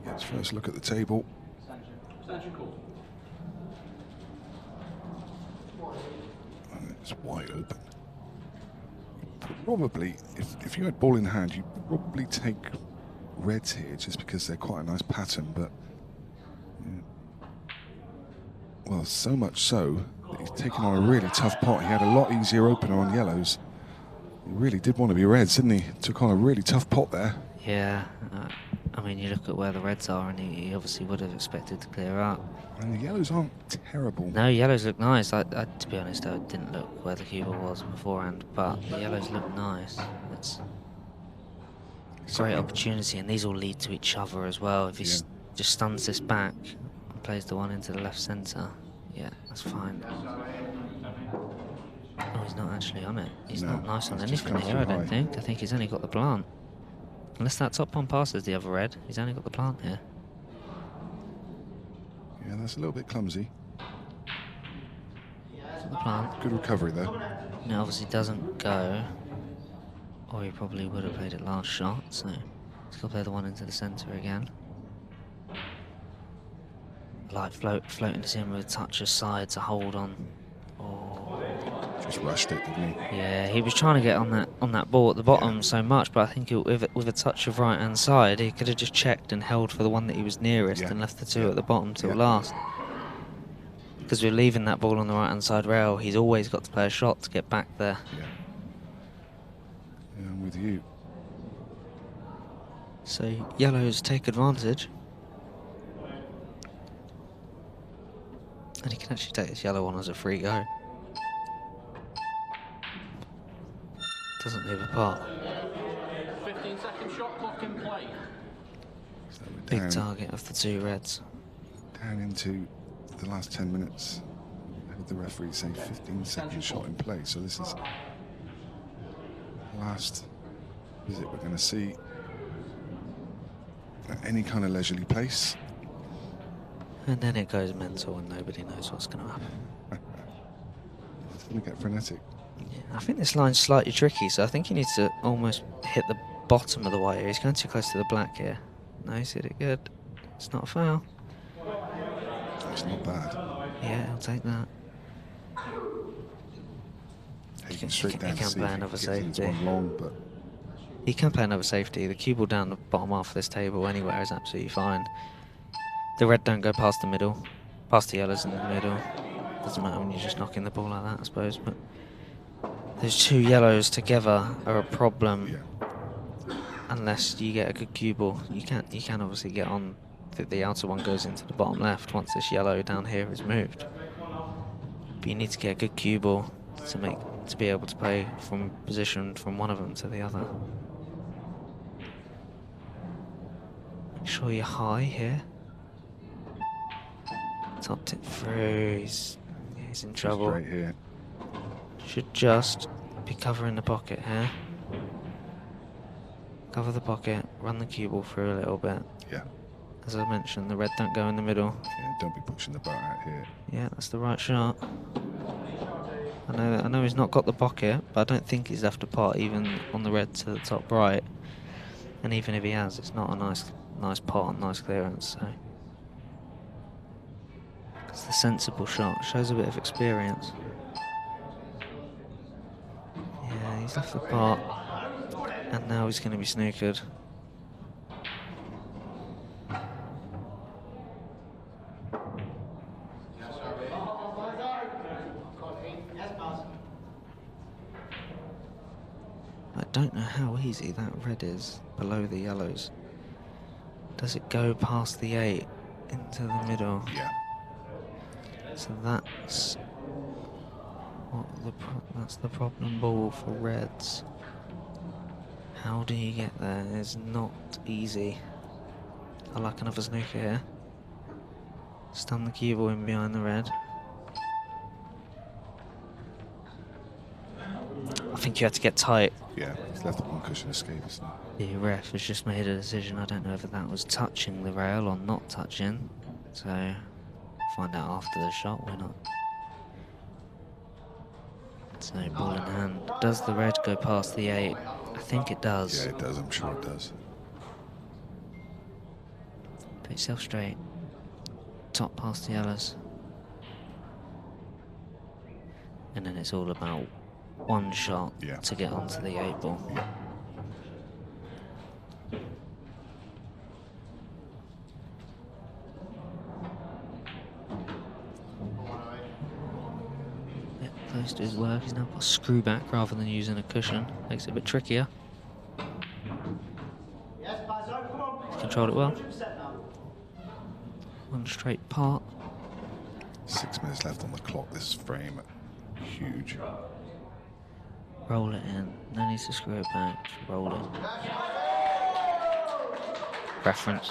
Let's first look at the table. And it's wide open. Probably, if you had ball in hand, you'd probably take reds here just because they're quite a nice pattern, but well, so much so that he's taken on a really tough pot. He had a lot easier opener on yellows. He really did want to be reds, didn't he? Took on a really tough pot there. Yeah, I mean, you look at where the reds are, and he obviously would have expected to clear up. And the yellows aren't terrible. No, yellows look nice. To be honest, I didn't look where the 𝗘𝗃𝗵 was beforehand, but the yellows look nice. It's a great opportunity, and these all lead to each other as well. If he just stuns this back and plays the one into the left centre, yeah, that's fine. Oh, he's not actually on it. He's not nice on anything here, I don't think. I think he's only got the plant. Unless that top one passes the other red, he's only got the plant here. Yeah, that's a little bit clumsy. The plant. Good recovery, though. And it obviously doesn't go, or he probably would have played it last shot, so he's got to play the one into the centre again. Light floating this in with a touch aside to hold on. Oh. Just rushed it, didn't he? Yeah, he was trying to get on that ball at the bottom so much, but I think with a touch of right hand side, he could have just checked and held for the one that he was nearest and left the two at the bottom till last. Because we're leaving that ball on the right hand side rail, he's always got to play a shot to get back there. Yeah, I'm with you. So yellows take advantage. And he can actually take this yellow one as a free go. Doesn't leave a part. 15-second shot clock in play. So Big target of the two reds. Down into the last 10 minutes. How did the referee say 15-second shot in play? So this is the last visit we're going to see at any kind of leisurely pace. And then it goes mental and nobody knows what's going to happen. It's going to get frenetic. Yeah, I think this line's slightly tricky, so I think he needs to almost hit the bottom of the wire. He's going too close to the black here. No, he's hit it good. It's not a foul. It's not bad. Yeah, I'll take that. He can straight down can play another safety. One long, but he can play another safety. The cue ball down the bottom half of this table anywhere is absolutely fine. The red don't go past the middle, past the yellows in the middle. Doesn't matter when you're just knocking the ball like that, I suppose. But those two yellows together are a problem. Unless you get a good cue ball. You can obviously get on. The outer one goes into the bottom left once this yellow down here is moved. But you need to get a good cue ball to be able to play from position from one of them to the other. Make sure you're high here. Topped it through. He's in trouble. Right here. Should just be covering the pocket here. Cover the pocket, run the cue ball through a little bit. Yeah. As I mentioned, the red don't go in the middle. Yeah, don't be pushing the boat out here. Yeah, that's the right shot. I know he's not got the pocket, but I don't think he's left a pot even on the red to the top right. And even if he has, it's not a nice pot, nice clearance. So it's the sensible shot. Shows a bit of experience. Yeah, he's left the pot, and now he's going to be snookered. easy. That red is below the yellows. Does it go past the 8 into the middle? Yeah. So that's that's the problem ball for reds. How do you get there? It's not easy. I like another snooker here. Stun the cue ball in behind the red. I think you had to get tight. Yeah, he's left the one cushion escape, isn't he? The ref has just made a decision. I don't know whether that was touching the rail or not touching. So, find out after the shot. We're not. So, ball in hand. Does the red go past the 8? I think it does. Yeah, it does. I'm sure it does. Put yourself straight. Top past the yellows. And then it's all about one shot to get onto the 8 ball. Yeah. Close to his work. He's now got a screw back rather than using a cushion. Makes it a bit trickier. He's controlled it well. One straight part. 6 minutes left on the clock. This frame, huge. Roll it in. No need to screw it back. Just roll it. Reference.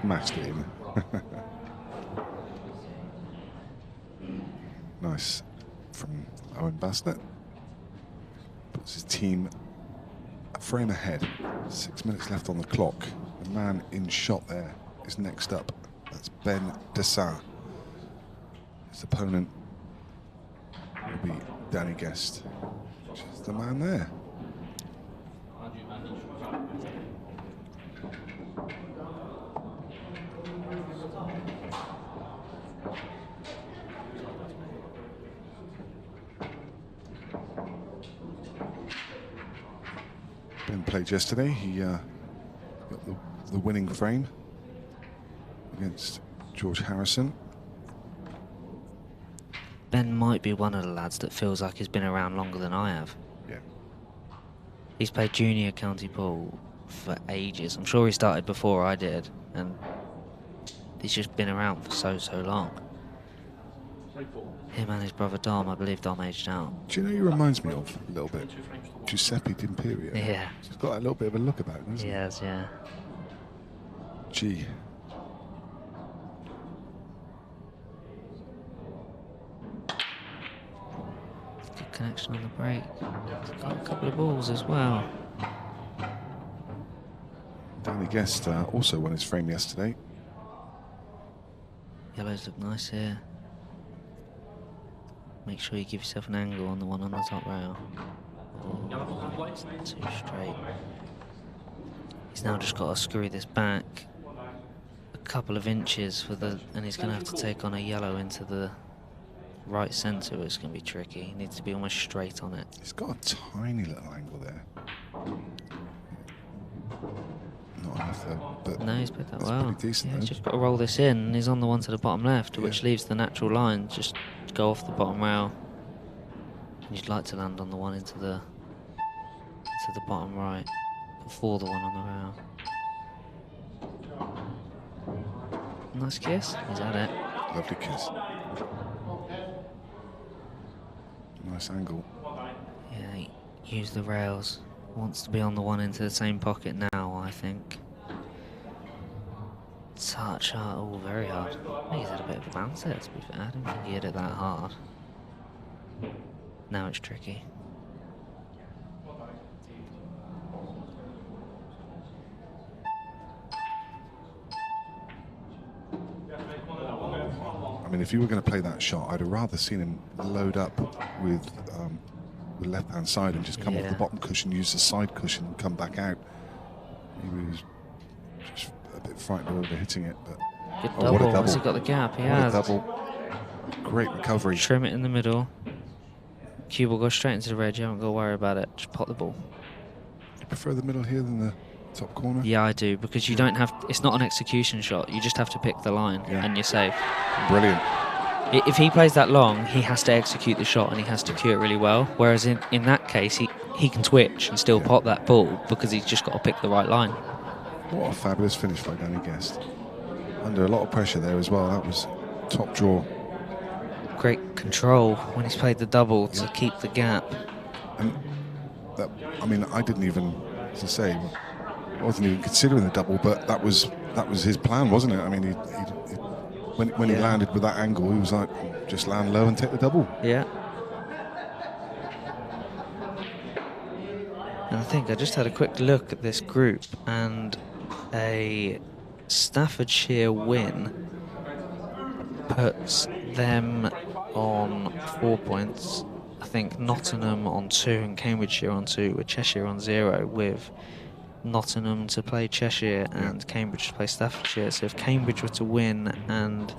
Match game. Nice from Owen Bassett. Puts his team a frame ahead. 6 minutes left on the clock. The man in shot there is next up. That's 𝗏𝗏𝗃𝗏. His opponent will be Danny Guest, which is the man there. Ben played yesterday. He got the winning frame against George Harrison. Ben might be one of the lads that feels like he's been around longer than I have. Yeah. He's played junior county pool for ages. I'm sure he started before I did, and he's just been around for so long. Him and his brother Dom, I believe Dom aged out. Do you know he reminds me of a little bit Giuseppe D'Imperio? Yeah. He's got a little bit of a look about him, hasn't he? Yes, yeah. Gee. Good connection on the break. Got a couple of balls as well. Danny Guest also won his frame yesterday. Yellows look nice here. Make sure you give yourself an angle on the one on the top rail. Oh, it's not too straight. He's now just got to screw this back a couple of inches for the, and he's going to have to take on a yellow into the right centre. It's going to be tricky. He needs to be almost straight on it. He's got a tiny little angle there. Not enough though, but no, he's played that that's well. pretty decent, yeah, he's though. just got to roll this in, and he's on the one to the bottom left, Yeah. which leaves the natural line. Just go off the bottom rail. And you'd like to land on the one into the bottom right before the one on the rail. Nice kiss. He's at it. Lovely kiss. Nice angle. Yeah, use the rails. Wants to be on the one into the same pocket now, I think. Touch hard. Oh, very hard. I think he's had a bit of a bounce there, to be fair. I didn't think he hit it that hard. Now it's tricky. I mean, if you were going to play that shot, I'd have rather seen him load up with the left-hand side and just come off the bottom cushion, use the side cushion, and come back out. He was just a bit frightened over hitting it, but Good oh, what a double. double! Has he got the gap? He What has. a double! Great recovery. Trim it in the middle. Cue ball goes straight into the red. You haven't got to worry about it. Just pot the ball. You prefer the middle here than the top corner? Yeah, I do, because you don't have. It's not an execution shot. You just have to pick the line, and you're safe. Brilliant. If he plays that long, he has to execute the shot and he has to cue it really well. Whereas in that case, he can twitch and still pot that ball because he's just got to pick the right line. What a fabulous finish by Danny Guest. Under a lot of pressure there as well. That was top draw. Great control when he's played the double to keep the gap. And that, I mean, I didn't even, as I say, I wasn't even considering the double, but that was his plan, wasn't it? I mean, when he landed with that angle, he was like, just land low and take the double. Yeah. And I think I just had a quick look at this group, and a Staffordshire win puts them on 4 points. I think Nottingham on 2 and Cambridgeshire on 2, with Cheshire on 0, with Nottingham to play Cheshire and Cambridge to play Staffordshire. So if Cambridge were to win and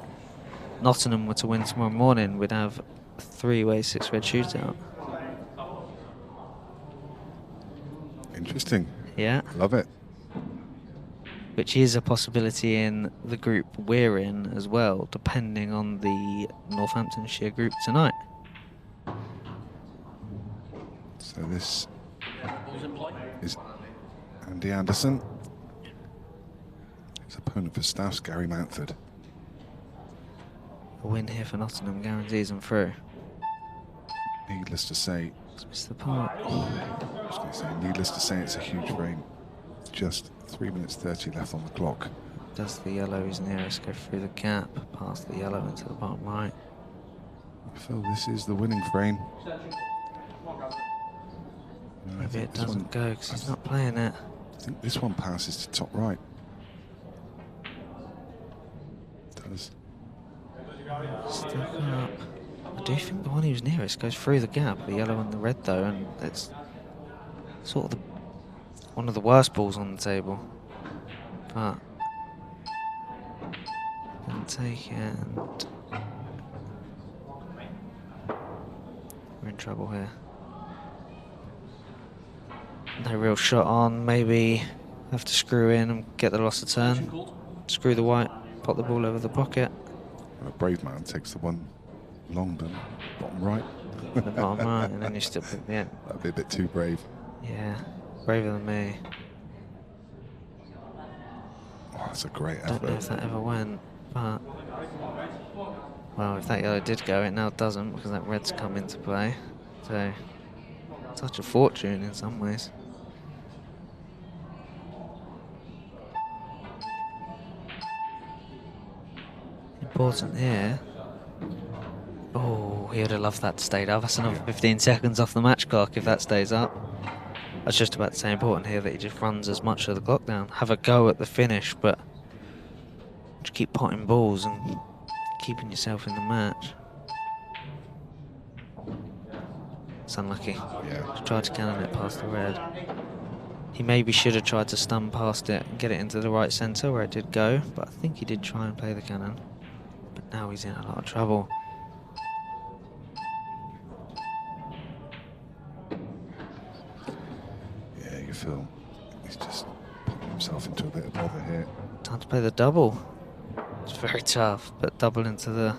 Nottingham were to win tomorrow morning, we'd have a 3-way 6-red shootout. Interesting. Yeah. Love it. Which is a possibility in the group we're in as well, depending on the Northamptonshire group tonight. So this is Andy Anderson. His opponent for Staff's Gary Mountford. A win here for Nottingham guarantees them through. Needless to say, Mr. Park. needless to say, it's a huge frame. Just 3 minutes 30 left on the clock. Does the yellow who's nearest go through the gap, past the yellow into the bottom right? I feel this is the winning frame. Maybe it doesn't go because he's not playing it. I think this one passes to top right. It does. Stuck up. I do think the one who's nearest goes through the gap, the yellow and the red though, and it's sort of one of the worst balls on the table. But can take it, and we're in trouble here. No real shot on, maybe have to screw in and get the loss of turn. Screw the white, pop the ball over the pocket. A brave man takes the one long done, bottom right. The bottom right, and then you still pick the end. That'd be a bit too brave. Yeah, braver than me. Oh, that's a great Don't know if effort. that ever went, but well, if that yellow did go, it now doesn't because that red's come into play. So, such a fortune in some ways. Important here. Oh, he would have loved that to stay up. That's another 15 seconds off the match clock if that stays up. I was just about to say important here that he just runs as much of the clock down. Have a go at the finish, but just keep potting balls and keeping yourself in the match. It's unlucky. Yeah. Just tried to cannon it past the red. He maybe should have tried to stun past it and get it into the right centre where it did go, but I think he did try and play the cannon. But now he's in a lot of trouble. Yeah, you feel he's just putting himself into a bit of bother here. Time to play the double. It's very tough, but double into the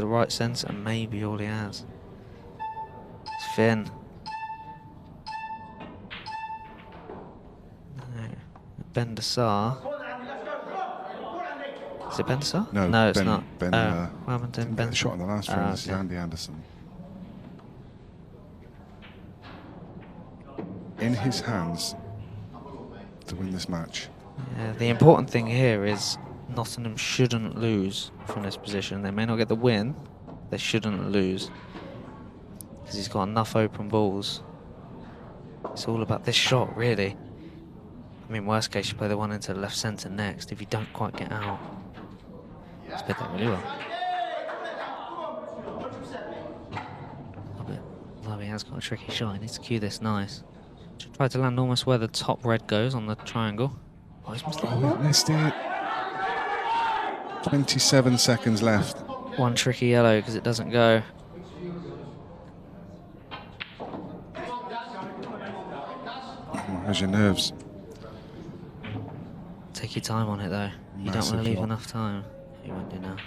right centre, maybe all he has. It's Finn. No. 𝗏𝗏𝗏𝗏. Is it 𝗏𝗏𝗏𝗏? No, No, it's Ben, not. Ben, What happened to didn't get Ben? the shot in the last frame. This is okay. Andy Anderson. In his hands to win this match. Yeah, the important thing here is Nottingham shouldn't lose from this position. They may not get the win, they shouldn't lose. Because he's got enough open balls. It's all about this shot, really. I mean, worst case, you play the one into the left centre next if you don't quite get out. He's played that really well. Love it. He has got a tricky shot. He needs to cue this nice. Should try to land almost where the top red goes on the triangle. Oh, he's missed it. Oh, he missed it. 27 seconds left. One tricky yellow because it doesn't go. How's your nerves? Take your time on it though. You don't want Massive to leave flop. enough time. You won't do now.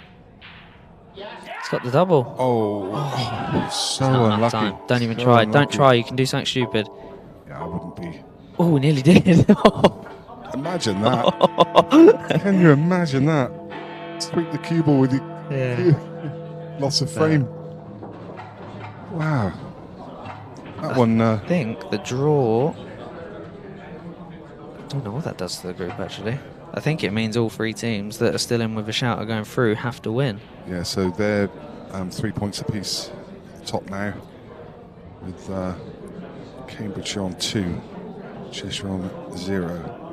It's got the double. Oh, so Not enough unlucky. time. Don't even So try. unlucky. Don't try. You can do something stupid. I wouldn't be. Oh, we nearly did. Imagine that. Can you imagine that? Sweep the cue ball with the loss of frame. Wow. That one. I think the draw. I don't know what that does to the group, actually. I think it means all 3 teams that are still in with a shout are going through have to win. Yeah, so they're 3 points apiece, top now, with Cambridgeshire on 2, Cheshire on 0.